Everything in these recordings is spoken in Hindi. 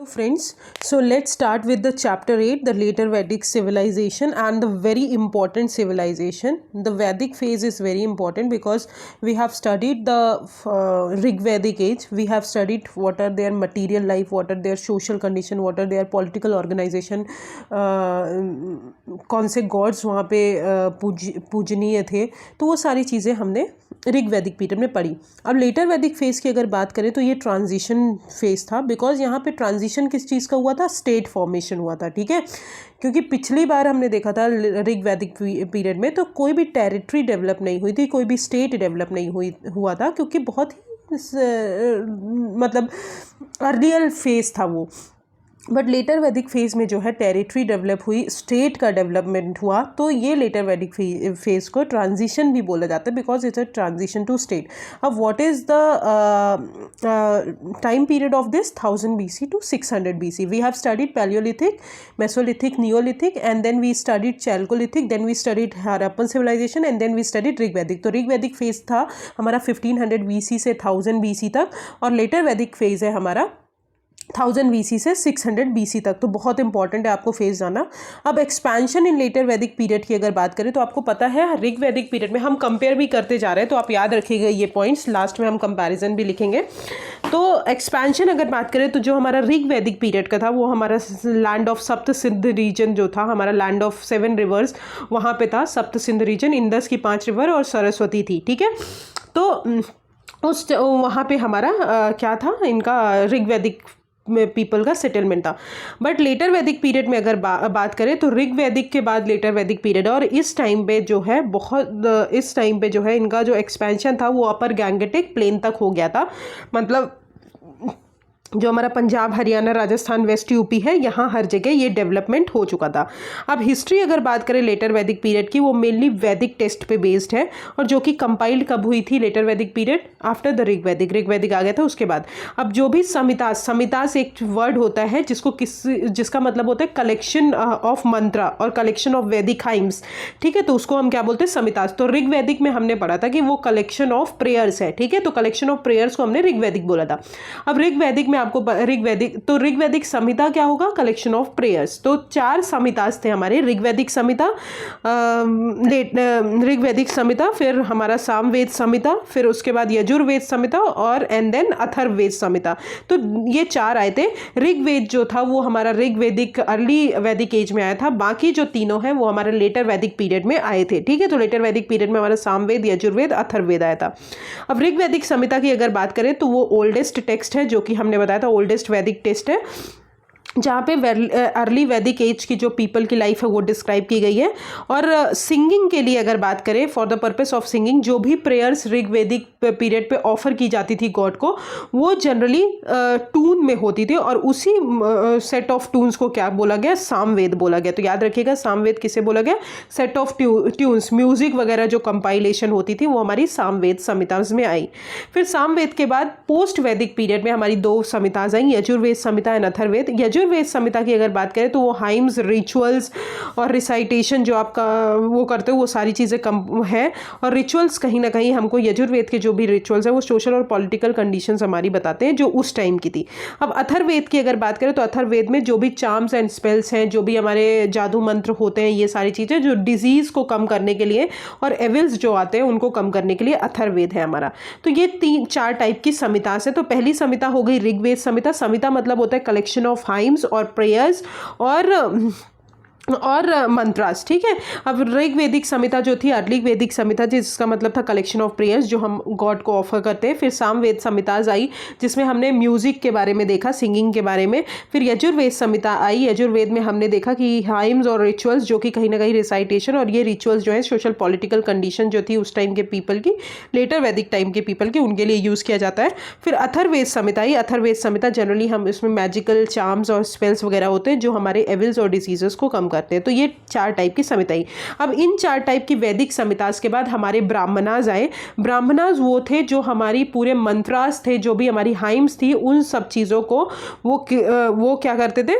Friends, so let's start with the chapter 8, the later Vedic civilization and the very important civilization. The Vedic phase is very important because we have studied the Rig Vedic age. We have studied what are their material life, what are their social condition, what are their political organization, कौन से गॉड्स वहाँ पे पूजनीय थे, तो वो सारी चीज़ें हमने ऋग वैदिक पीरियड में पढ़ी. अब लेटर वैदिक फेज़ की अगर बात करें तो ये ट्रांजिशन फेज़ था, बिकॉज यहाँ पे ट्रांजिशन किस चीज़ का हुआ था, स्टेट फॉर्मेशन हुआ था. ठीक है, क्योंकि पिछली बार हमने देखा था ऋग वैदिक पीरियड में तो कोई भी टेरिटरी डेवलप नहीं हुई थी, कोई भी स्टेट डेवलप नहीं हुआ था, क्योंकि बहुत ही मतलब अर्लियर फेज़ था वो. बट लेटर वैदिक फेज़ में जो है टेरिटरी डेवलप हुई, स्टेट का डेवलपमेंट हुआ, तो ये लेटर वैदिक फेज़ को ट्रांजिशन भी बोला जाता है, because it's a transition to state. अब what is the time period of this 1000 BC to 600 BC. We have studied Palaeolithic, Mesolithic, Neolithic, and then we studied Chalcolithic, then we studied Harappan civilisation, and then we studied Rig Vedic. तो ऋग वैदिक फेज़ था हमारा 1500 BC से 1000 BC तक, और लेटर वैदिक फेज़ है हमारा 1000 BC से 600 BC तक. तो बहुत इंपॉर्टेंट है आपको फेज जाना. अब एक्सपेंशन इन लेटर वैदिक पीरियड की अगर बात करें तो आपको पता है ऋग वैदिक पीरियड में हम कंपेयर भी करते जा रहे हैं, तो आप याद रखिएगा ये पॉइंट्स, लास्ट में हम कंपैरिजन भी लिखेंगे. तो एक्सपेंशन अगर बात करें तो जो हमारा ऋग वैदिक पीरियड का था वो हमारा लैंड ऑफ सप्त सिंध रीजन जो था, हमारा लैंड ऑफ 7 रिवर्स वहाँ पे था. सप्त सिंध रीजन, इंदस की 5 रिवर और सरस्वती थी. ठीक है, तो उस वहाँ पे हमारा क्या था, इनका ऋग वैदिक में पीपल का सेटलमेंट था. बट लेटर वैदिक पीरियड में अगर बात करें तो ऋग वैदिक के बाद लेटर वैदिक पीरियड, और इस टाइम पे जो है इस टाइम पे जो है इनका जो एक्सपेंशन था वो अपर गैंगेटिक प्लेन तक हो गया था. मतलब जो हमारा पंजाब, हरियाणा, राजस्थान, वेस्ट यूपी है, यहाँ हर जगह ये डेवलपमेंट हो चुका था. अब हिस्ट्री अगर बात करें लेटर वैदिक पीरियड की, वो मेनली वैदिक टेक्स्ट पे बेस्ड है, और जो कि कंपाइल्ड कब हुई थी लेटर वैदिक पीरियड, आफ्टर द ऋग वैदिक आ गया था उसके बाद. अब जो भी समितास एक वर्ड होता है जिसका मतलब होता है कलेक्शन ऑफ मंत्रा और कलेक्शन ऑफ वैदिक हाइम्स. ठीक है, तो उसको हम क्या बोलते हैं, समितास. तो ऋग वैदिक में हमने पढ़ा था कि वो कलेक्शन ऑफ प्रेयर्स है. ठीक है, तो कलेक्शन ऑफ प्रेयर्स को हमने ऋग वैदिक बोला था. अब ऋग वैदिक में आपको ऋग वैदिक संहिता क्या होगा, कलेक्शन ऑफ प्रेयर्स. तो 4 संहितास थे हमारे, ऋग वैदिक संहिता, ऋग वैदिक संहिता, फिर हमारा सामवेद संहिता, फिर उसके बाद यजुर्वेद संहिता, और एंड देन अथर्ववेद संहिता. तो ये 4 आए थे. ऋग्वेद जो था वो हमारा ऋग वैदिक अर्ली वैदिक एज में आया था, बाकी जो तीनों हैं वो हमारे लेटर वैदिक पीरियड में आए थे. ठीक है, तो लेटर वैदिक पीरियड में हमारा सामवेद, यजुर्वेद, अथर्ववेद आया था. अब ऋग वैदिक संहिता की अगर बात करें तो वो ओल्डेस्ट टेक्स्ट है, जो कि हमने बताया था ओल्डेस्ट वैदिक टेक्स्ट है, जहाँ पे अर्ली वैदिक एज की जो पीपल की लाइफ है वो डिस्क्राइब की गई है. और सिंगिंग के लिए अगर बात करें, for the purpose of singing, जो भी प्रेयर्स ऋग वैदिक पीरियड पे ऑफर की जाती थी गॉड को, वो जनरली टून में होती थी, और उसी सेट ऑफ टून्स को क्या बोला गया, सामवेद बोला गया. तो याद रखिएगा सामवेद किसे बोला गया, सेट ऑफ ट्यून्स, म्यूजिक वगैरह जो कंपाइलेशन होती थी वो हमारी सामवेद संहिताज में आई. फिर सामवेद के बाद पोस्ट वैदिक पीरियड में हमारी 2 संहिताज आई, यजुर्वेद संहिता एंड अथर्ववेद. यजुर्वेद संहिता की अगर बात करें तो वो हाइम्स, रिचुअल्स और रिसाइटेशन जो आपका वो करते हो वो सारी चीज़ें कम है. और रिचुअल्स कहीं ना कहीं हमको यजुर्वेद के जो भी रिचुअल्स है वो सोशल और पॉलिटिकल कंडीशंस हमारी बताते हैं जो उस टाइम की थी. अब अथर्ववेद की अगर बात करें तो अथर्ववेद में जो भी चार्म्स एंड स्पेल्स हैं, जो भी हमारे जादू मंत्र होते हैं, ये सारी चीज़ें जो डिजीज़ को कम करने के लिए और एविल्स जो आते हैं उनको कम करने के लिए अथर्ववेद है हमारा. तो ये 3-4 टाइप की संहिता है. तो पहली संहिता हो गई ऋग्वेद संहिता. संहिता मतलब होता है कलेक्शन ऑफ हाइम्स और प्रेयर्स और मंत्रास. ठीक है, अब ऋग वैदिक संहिता जो थी अर्ली वैदिक संहिता, जिसका मतलब था कलेक्शन ऑफ प्रेयर्स जो हम गॉड को ऑफर करते हैं. फिर सामवेद संहिताज आई जिसमें हमने म्यूजिक के बारे में देखा, सिंगिंग के बारे में. फिर यजुर्वेद संहिता आई. यजुर्वेद में हमने देखा कि हाइम्स और रिचुअल्स जो कि कहीं ना कहीं रिसाइटेशन, और ये रिचुअल्स जो है सोशल पॉलिटिकल कंडीशन जो थी उस टाइम के पीपल की, लेटर वैदिक टाइम के पीपल की, उनके लिए यूज़ किया जाता है. फिर अथर्ववेद संहिता आई. अथर्ववेद संहिता जनरली हम इसमें मैजिकल चार्म्स और स्पेल्स वगैरह होते हैं जो हमारे एविल्स और डिसीजेस को कम करते हैं. तो ये 4 टाइप की संहिताएं. अब इन 4 टाइप की वैदिक संहितास के बाद हमारे ब्राह्मणास आए. ब्राह्मणास वो थे जो हमारी पूरे मंत्रास थे, जो भी हमारी हाइम्स थी, उन सब चीज़ों को वो क्या करते थे,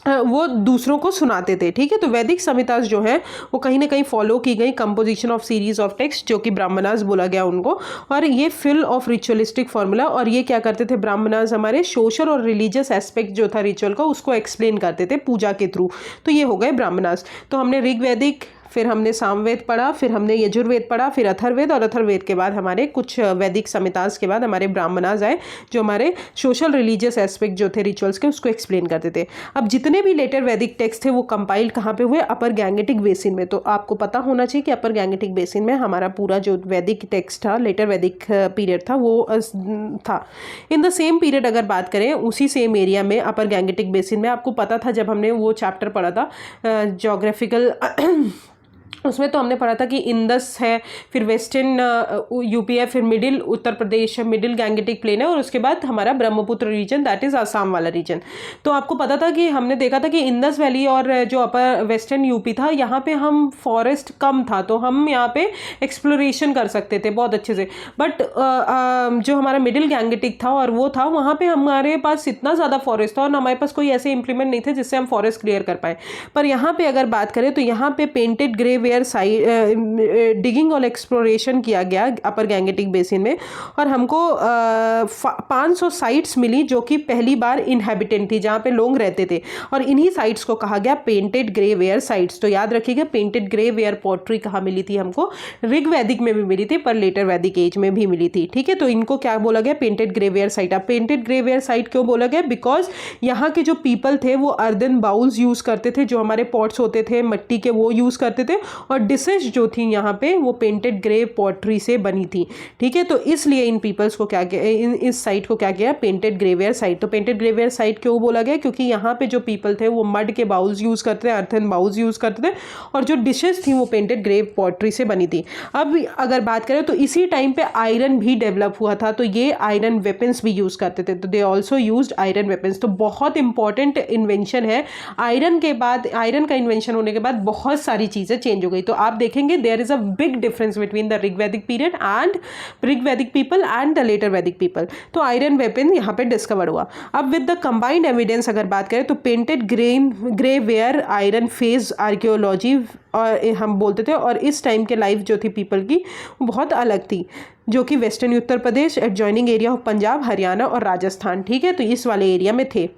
वो दूसरों को सुनाते थे। ठीक है, तो वैदिक संहिताज जो है वो कहीं ना कहीं फॉलो की गई composition of series of text जो कि ब्राह्मणास बोला गया उनको, और ये फिल ऑफ रिचुअलिस्टिक फॉर्मूला। और ये क्या करते थे ब्राह्मणास, हमारे सोशल और रिलीजियस एस्पेक्ट जो था रिचुअल का उसको एक्सप्लेन करते थे पूजा के थ्रू। तो ये हो गए ब्राह्मणास। तो हमने ऋग्वैदिक, फिर हमने सामवेद पढ़ा, फिर हमने यजुर्वेद पढ़ा, फिर अथर्ववेद, और अथर्ववेद के बाद हमारे कुछ वैदिक संहितास के बाद हमारे ब्राह्मणास आए जो हमारे सोशल रिलीजियस एस्पेक्ट जो थे रिचुअल्स के उसको एक्सप्लेन करते थे। अब जितने भी लेटर वैदिक टेक्स्ट थे वो कंपाइल्ड कहाँ पे हुए, अपर गैंगेटिक बेसिन में। तो आपको पता होना चाहिए कि अपर गैंगेटिक बेसिन में हमारा पूरा जो वैदिक टेक्स्ट था, लेटर वैदिक पीरियड था, वो था। इन द सेम पीरियड अगर बात करें उसी सेम एरिया में अपर गैंगेटिक बेसिन में, आपको पता था जब हमने वो चैप्टर पढ़ा था जोग्राफिकल उसमें, तो हमने पढ़ा था कि इंदस है, फिर वेस्टर्न यूपी है, फिर मिडिल उत्तर प्रदेश है, मिडिल गैंगेटिक प्लेन है, और उसके बाद हमारा Brahmaputra region, that is Assam वाला रीजन। तो आपको पता था कि हमने देखा था कि इंदस वैली और जो अपर वेस्टर्न यूपी था यहाँ पे हम फॉरेस्ट कम था, तो हम यहाँ पे एक्सप्लोरेशन कर सकते थे बहुत अच्छे से। बट जो हमारा मिडिल गैंगेटिक था और वो था, वहाँ पे हमारे पास इतना ज़्यादा फॉरेस्ट था और हमारे पास कोई ऐसे इंप्लीमेंट नहीं थे जिससे हम फॉरेस्ट क्लियर कर पाए। पर यहाँ पे अगर बात करें तो यहाँ पे पेंटेड ग्रे साइड डिगिंग और एक्सप्लोरेशन किया गया अपर गैंगेटिक बेसिन में, और हमको 500 साइट्स मिली जो कि पहली बार इनहेबिटेंट थी, जहाँ पे लोग रहते थे, और इन्हीं साइट्स को कहा गया पेंटेड ग्रे वेयर साइट्स। तो याद रखिएगा पेंटेड ग्रे वेयर पॉटरी कहाँ मिली थी हमको, ऋग्वैदिक में भी मिली थी पर लेटर वैदिक एज में भी मिली थी। ठीक है, तो इनको क्या बोला गया, पेंटेड ग्रे वेयर साइट। अब पेंटेड ग्रे वेयर साइट क्यों बोला गया, बिकॉज यहाँ के जो पीपल थे वो अर्दन बाउल्स यूज करते थे, जो हमारे पॉट्स होते थे मिट्टी के वो यूज करते थे, और डिशेज जो थी यहाँ पे वो पेंटेड ग्रे पॉटरी से बनी थी। ठीक है, तो इसलिए इन पीपल्स को क्या किया, इस साइट को क्या किया, पेंटेड ग्रेवेयर साइट। तो पेंटेड ग्रेवेयर साइट क्यों बोला गया, क्योंकि यहाँ पे जो पीपल थे वो मड के बाउल्स यूज करते थे, अर्थन बाउल्स यूज करते थे, और जो डिशेज थी वो पेंटेड ग्रे पॉटरी से बनी थी। अब अगर बात करें तो इसी टाइम पे आयरन भी डेवलप हुआ था, तो ये आयरन वेपन्स भी यूज करते थे, तो they also used iron weapons. तो बहुत इंपॉर्टेंट इन्वेंशन है। आयरन के बाद, आयरन का इन्वेंशन होने के बाद बहुत सारी चीजें चेंज हो गई। तो आप देखेंगे there is a big difference between the Rigvedic period and Rigvedic people and the later Vedic people. तो आयरन वेपन यहाँ पे डिस्कवर हुआ। अब विद द कंबाइंड एविडेंस अगर बात करें तो painted grey ware iron phase archaeology और हम बोलते थे, और इस टाइम के लाइफ जो थी पीपल की वो बहुत अलग थी, जो कि western Uttar Pradesh, adjoining area of Punjab, Haryana और राजस्थान। ठीक है, तो इस वाले एरिया में थे।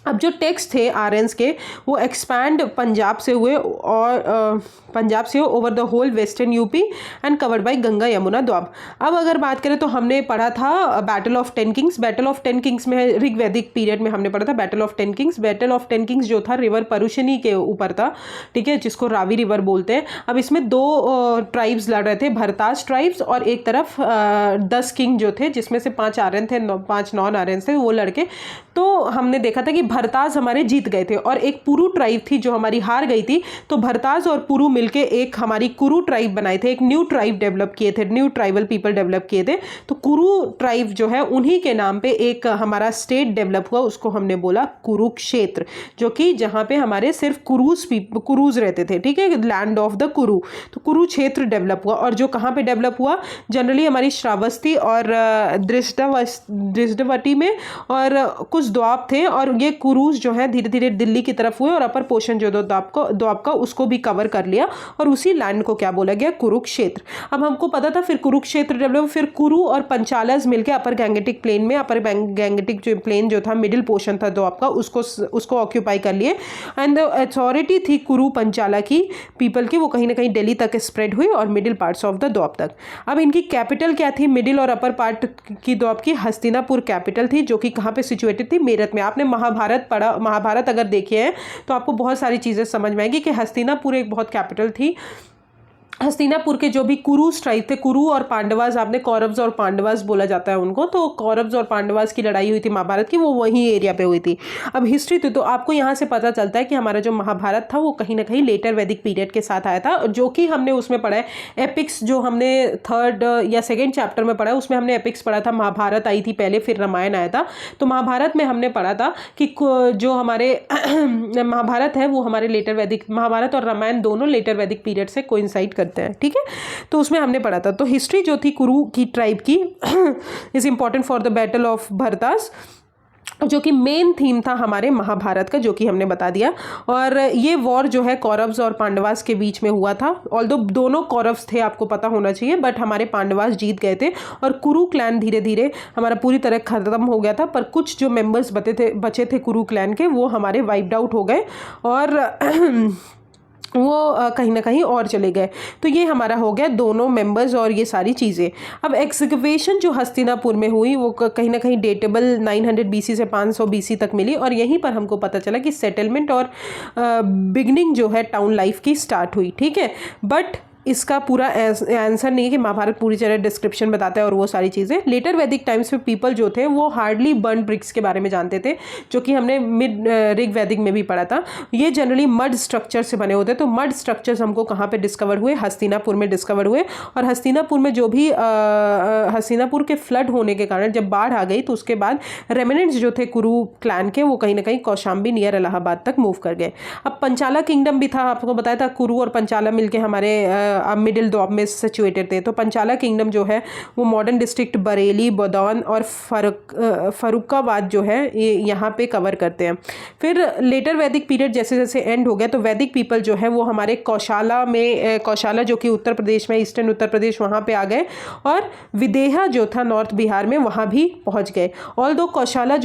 अब जो टेक्स्ट थे आर्यंस के वो एक्सपैंड पंजाब से हुए, और पंजाब से over the whole western UP and covered by Ganga Yamuna Doab. अब अगर बात करें तो हमने पढ़ा था battle of 10 kings. Battle of 10 kings में ऋग्वैदिक पीरियड में हमने पढ़ा था battle of 10 kings. Battle of 10 kings जो था रिवर परुशनी के ऊपर था, ठीक है, जिसको रावी रिवर बोलते हैं। अब इसमें दो ट्राइब्स लड़ रहे थे, भरताज ट्राइब्स, और एक तरफ 10 किंग जो थे, जिसमें से 5 आर्यन थे, 5 नॉन आर्यन थे, वो लड़के। तो हमने देखा था कि भरताज हमारे जीत गए थे, और एक पुरु ट्राइब थी जो हमारी हार गई थी। तो भरताज और पुरु मिलके एक हमारी कुरु ट्राइब बनाए थे, एक न्यू ट्राइब डेवलप किए थे, न्यू ट्राइबल पीपल डेवलप किए थे। तो कुरु ट्राइब जो है उन्हीं के नाम पे एक हमारा स्टेट डेवलप हुआ, उसको हमने बोला कुरुक्षेत्र, जो कि जहाँ पे हमारे सिर्फ कुरूज रहते थे, ठीक है, लैंड ऑफ द कुरु। तो कुरुक्षेत्र डेवलप हुआ, और जो कहाँ पे डेवलप हुआ, जनरली हमारी श्रावस्ती और दृष्टवटी में, और कुछ द्वाब थे, और ये कुरूज जो है धीरे धीरे दिल्ली की तरफ हुए, और अपर पोर्शन जो द्वाब का उसको भी कवर कर लिया, और उसी लैंड को क्या बोला गया, कुरुक्षेत्र। अब हमको पता था फिर कुरुक्षेत्र डेवलप, फिर कुरु और पंचालस मिलकर अपर गैंगेटिक प्लेन में, अपर गैंगेटिक जो प्लेन जो था मिडिल पोर्शन था द्वाब का, उसको ऑक्यूपाई कर लिए। एंड अथॉरिटी थी कुरु पंचाला की पीपल की, वो कहीं ना कहीं दिल्ली तक स्प्रेड हुई और मिडिल पार्ट्स ऑफ द द्वाब तक। अब इनकी कैपिटल क्या थी, मिडिल और अपर पार्ट की द्वाब की हस्तिनापुर कैपिटल थी, जो कि कहाँ पे सिचुएटेड थी, मेरठ में। आपने महाभारत पढ़ा, महाभारत अगर देखे हैं तो आपको बहुत सारी चीज़ें समझ में आएगी कि हस्तिनापुर एक बहुत कैपिटल थी। हस्तिनापुर के जो भी कुरुस ट्राइब थे, कुरु और पांडवास, आपने कौरव्स और पांडवास बोला जाता है उनको, तो कौरव्स और पांडवास की लड़ाई हुई थी महाभारत की, वो वही एरिया पे हुई थी। अब हिस्ट्री तो आपको यहाँ से पता चलता है कि हमारा जो महाभारत था वो कहीं ना कहीं लेटर वैदिक पीरियड के साथ आया था, जो कि हमने उसमें पढ़ा है एपिक्स, जो हमने 3rd या 2nd चैप्टर में पढ़ा है, उसमें हमने एपिक्स पढ़ा था। महाभारत आई थी पहले, फिर रामायण आया था। तो महाभारत में हमने पढ़ा था कि जो हमारे महाभारत है वो हमारे लेटर वैदिक, महाभारत और रामायण दोनों लेटर वैदिक पीरियड से कोइंसाइड करते हैं, ठीक है। तो उसमें हमने पढ़ा था। तो हिस्ट्री जो थी कुरु की ट्राइब की is important for the battle of Bharatas. जो कि मेन थीम था हमारे महाभारत का, जो कि हमने बता दिया। और ये वॉर जो है कौरव्स और पांडवास के बीच में हुआ था। ऑल्दो दोनों कौरव्स थे, आपको पता होना चाहिए, बट हमारे पांडवास जीत गए थे और कुरु क्लैन धीरे धीरे हमारा पूरी तरह खत्म हो गया था। पर कुछ जो मेंबर्स बचे थे कुरु क्लैन के, वो हमारे वाइप्ड आउट हो गए और वो कहीं ना कहीं और चले गए। तो ये हमारा हो गया दोनों मेंबर्स और ये सारी चीज़ें। अब एक्सकवेशन जो हस्तिनापुर में हुई वो कहीं ना कहीं डेटेबल 900 बीसी से 500 बीसी तक मिली और यहीं पर हमको पता चला कि सेटलमेंट और बिगनिंग जो है टाउन लाइफ की स्टार्ट हुई। ठीक है, बट इसका पूरा आंसर नहीं है कि महाभारत पूरी तरह डिस्क्रिप्शन बताता है और वो सारी चीज़ें। लेटर वैदिक टाइम्स में पीपल जो थे वो हार्डली बर्न ब्रिक्स के बारे में जानते थे, जो कि हमने मिड ऋग वैदिक में भी पढ़ा था। ये जनरली मड स्ट्रक्चर से बने होते हैं। तो मड स्ट्रक्चर्स हमको कहाँ पे डिस्कवर हुए? हस्तिनापुर में डिस्कवर हुए। और हस्तिनापुर में जो भी हस्तिनापुर के फ्लड होने के कारण जब बाढ़ आ गई तो उसके बाद रेमिनेंट्स जो थे कुरु क्लैन के, वो कहीं ना कहीं कौशाम्बी नियर इलाहाबाद तक मूव कर गए। अब पंचाला किंगडम भी था, आपको बताया था कुरु और पंचाला मिलके हमारे मिडिल द्वाब में सिचुएटेड थे। तो पंचाला किंगडम जो है वो मॉडर्न डिस्ट्रिक्ट बरेली, बदौन और फरुखाबाद जो है ये यहाँ पे कवर करते हैं। फिर लेटर वैदिक पीरियड जैसे जैसे एंड हो गया तो वैदिक पीपल जो है वो हमारे कौशाला में, कौशाला जो कि उत्तर प्रदेश में, ईस्टर्न उत्तर प्रदेश, वहाँ पे आ गए और विदेहा जो था नॉर्थ बिहार में, वहाँ भी पहुँच गए। ऑल्दो कौशाला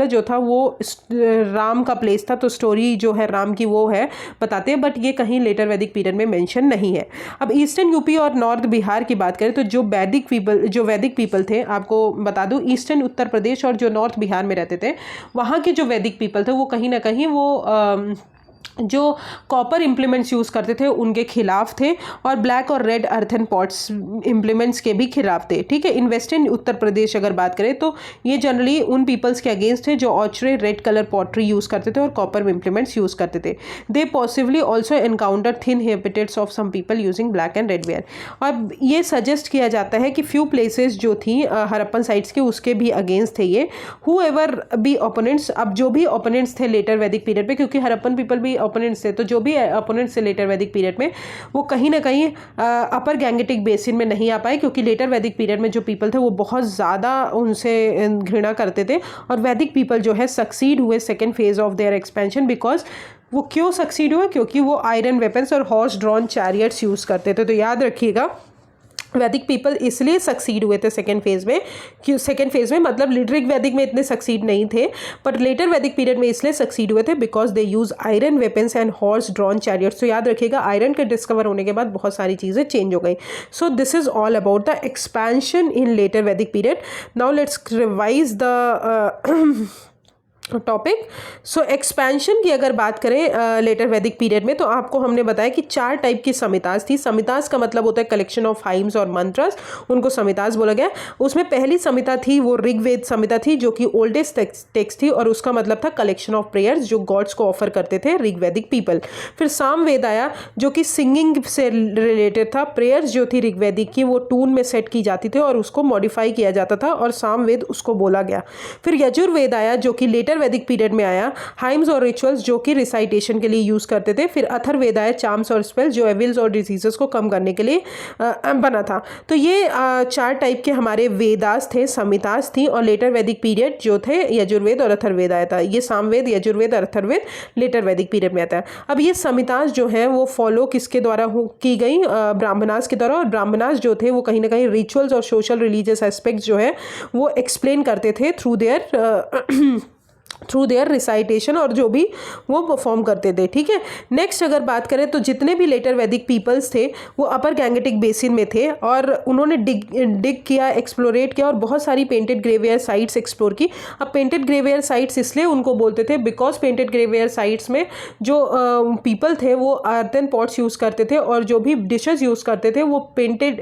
जो था वो राम का प्लेस था, तो स्टोरी जो है राम की वो है बताते हैं, बट ये कहीं लेटर वैदिक पीरियड में मेंशन नहीं है। अब ईस्टर्न यूपी और नॉर्थ बिहार की बात करें तो जो वैदिक पीपल थे, आपको बता दूं, ईस्टर्न उत्तर प्रदेश और जो नॉर्थ बिहार में रहते थे वहाँ के जो वैदिक पीपल थे वो कहीं ना कहीं वो जो कॉपर इम्प्लीमेंट्स यूज़ करते थे उनके खिलाफ थे और ब्लैक और रेड अर्थन पॉट्स इम्प्लीमेंट्स के भी खिलाफ थे। ठीक है, इन वेस्टर्न उत्तर प्रदेश अगर बात करें तो ये जनरली उन पीपल्स के अगेंस्ट थे जो ochre red colour pottery use करते थे और कॉपर इम्प्लीमेंट्स यूज़ करते थे। They possibly also encounter thin habitats of some people using black and red ware. अब ये सजेस्ट किया जाता है कि फ्यू प्लेसेस जो थी हड़प्पन साइट्स के, उसके भी अगेंस्ट थे ये हु एवर बी ओपोनेंट्स। अब जो भी ओपोनेंट्स थे लेटर वैदिक पीरियड पे, क्योंकि हड़प्पन पीपल भी ओपोनेंट्स थे, तो जो भी ओपोनेंट्स थे लेटर वैदिक पीरियड में वो कहीं ना कहीं अपर गैंगेटिक बेसिन में नहीं आ पाए, क्योंकि लेटर वैदिक पीरियड में जो पीपल थे वो बहुत ज़्यादा उनसे घृणा करते थे। और वैदिक पीपल जो है सक्सीड हुए second phase of their expansion. Because वो क्यों सक्सीड हुए? क्योंकि वो आयरन वेपन्स और हॉर्स ड्रॉन चैरियट्स यूज़ करते थे। तो याद रखिएगा, वैदिक पीपल इसलिए सक्सीड हुए थे सेकेंड फेज में, कि सेकेंड फेज में मतलब ऋग वैदिक में इतने सक्सीड नहीं थे, पर लेटर वैदिक पीरियड में इसलिए सक्सीड हुए थे because they use iron weapons and horse drawn chariots. तो याद रखिएगा, आयरन के डिस्कवर होने के बाद बहुत सारी चीज़ें चेंज हो गई। So this is all about the expansion in later वैदिक period. Now let's revise the topic. So expansion की अगर बात करें लेटर वैदिक पीरियड में, तो आपको हमने बताया कि 4 टाइप की समितास थी। समितास का मतलब होता है कलेक्शन ऑफ हाइम्स और मंत्रस, उनको समितास बोला गया। उसमें पहली समिता थी वो ऋग्वेद समिता थी, जो कि ओल्डेस्ट टेक्स्ट थी और उसका मतलब था कलेक्शन ऑफ प्रेयर्स जो गॉड्स को ऑफर करते थे ऋग्वैदिक पीपल। फिर सामवेद आया जो कि सिंगिंग से रिलेटेड था। प्रेयर्स जो थी ऋग्वैदिक की वो टून में सेट की जाती थी और उसको मॉडिफाई किया जाता था और सामवेद उसको बोला गया। फिर यजुर्वेद आया जो कि लेटर वैदिक पीरियड में आया, हाइम्स और रिचुअल्स जो कि रिसाइटेशन के लिए यूज करते थे। फिर अथर्ववेद आया, चार्म्स और स्पेल्स जो एविल्स और डिजीजेस को कम करने के लिए बना था। तो ये 4 टाइप के हमारे वेदास थे, संहितास थी। और लेटर वैदिक पीरियड जो थे यजुर्वेद और अथर्ववेद आया था। ये सामवेद, यजुर्वेद और अथर्ववेद लेटर वैदिक पीरियड में आता है। अब ये संहितास जो है वो फॉलो किसके द्वारा की गई? ब्राह्मणास के द्वारा। और ब्राह्मणास जो थे वो कहीं ना कहीं रिचुअल्स और सोशल रिलीजियस एस्पेक्ट्स जो है वो एक्सप्लेन करते थे थ्रू देयर रिसाइटेशन, और जो भी वो परफॉर्म करते थे। ठीक है, नेक्स्ट अगर बात करें तो जितने भी लेटर वैदिक पीपल्स थे वो अपर गैंगेटिक बेसिन में थे और उन्होंने डिग किया, एक्सप्लोरेट किया और बहुत सारी पेंटेड ग्रेवियर साइट्स एक्सप्लोर की। अब पेंटेड ग्रेवियर साइट्स इसलिए उनको बोलते थे बिकॉज पेंटेड ग्रेवियर साइट्स में जो पीपल थे वो अर्थन पॉट्स यूज़ करते थे और जो भी डिशेज यूज़ करते थे वो पेंटेड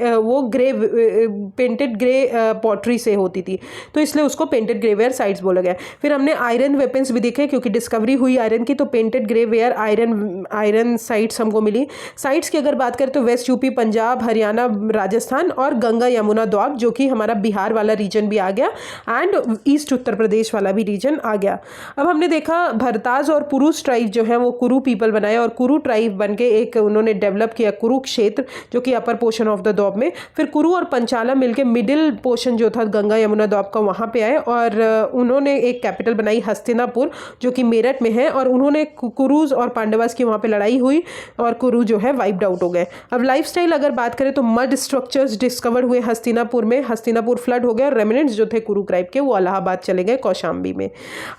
ग्रे पॉटरी से होती थी, तो इसलिए उसको पेंटेड ग्रेवियर साइट्स बोला गया। फिर हमने आयरन आयरन वेपन्स भी देखे क्योंकि डिस्कवरी हुई आयरन की, तो painted grey ware iron sites हमको मिली। साइट्स की अगर बात करें तो वेस्ट यूपी, पंजाब, हरियाणा, राजस्थान और गंगा यमुना द्वाब, जो कि हमारा बिहार वाला रीजन भी आ गया एंड ईस्ट उत्तर प्रदेश वाला भी रीजन आ गया। अब हमने देखा भरताज और पुरुष ट्राइब जो है वो कुरु पीपल बनाए और कुरु ट्राइब बन के एक उन्होंने डेवलप किया कुरुक्षेत्र, जो कि अपर पोर्शन ऑफ द द्वाब में। फिर कुरु और पंचाला मिलके मिडिल पोर्शन जो था गंगा यमुना द्वाब का वहाँ पे आए और उन्होंने एक कैपिटल बनाई हस्तिनापुर, जो कि मेरठ में है। और उन्होंने कुरुज और पांडवास की वहाँ पे लड़ाई हुई और कुरु जो है वाइप्ड आउट हो गए। अब लाइफस्टाइल अगर बात करें तो मड स्ट्रक्चर्स डिस्कवर हुए हस्तिनापुर में, हस्तिनापुर फ्लड हो गया और रेमिनेंट्स जो थे कुरु ट्राइब के वो इलाहाबाद चले गए कौशाम्बी में।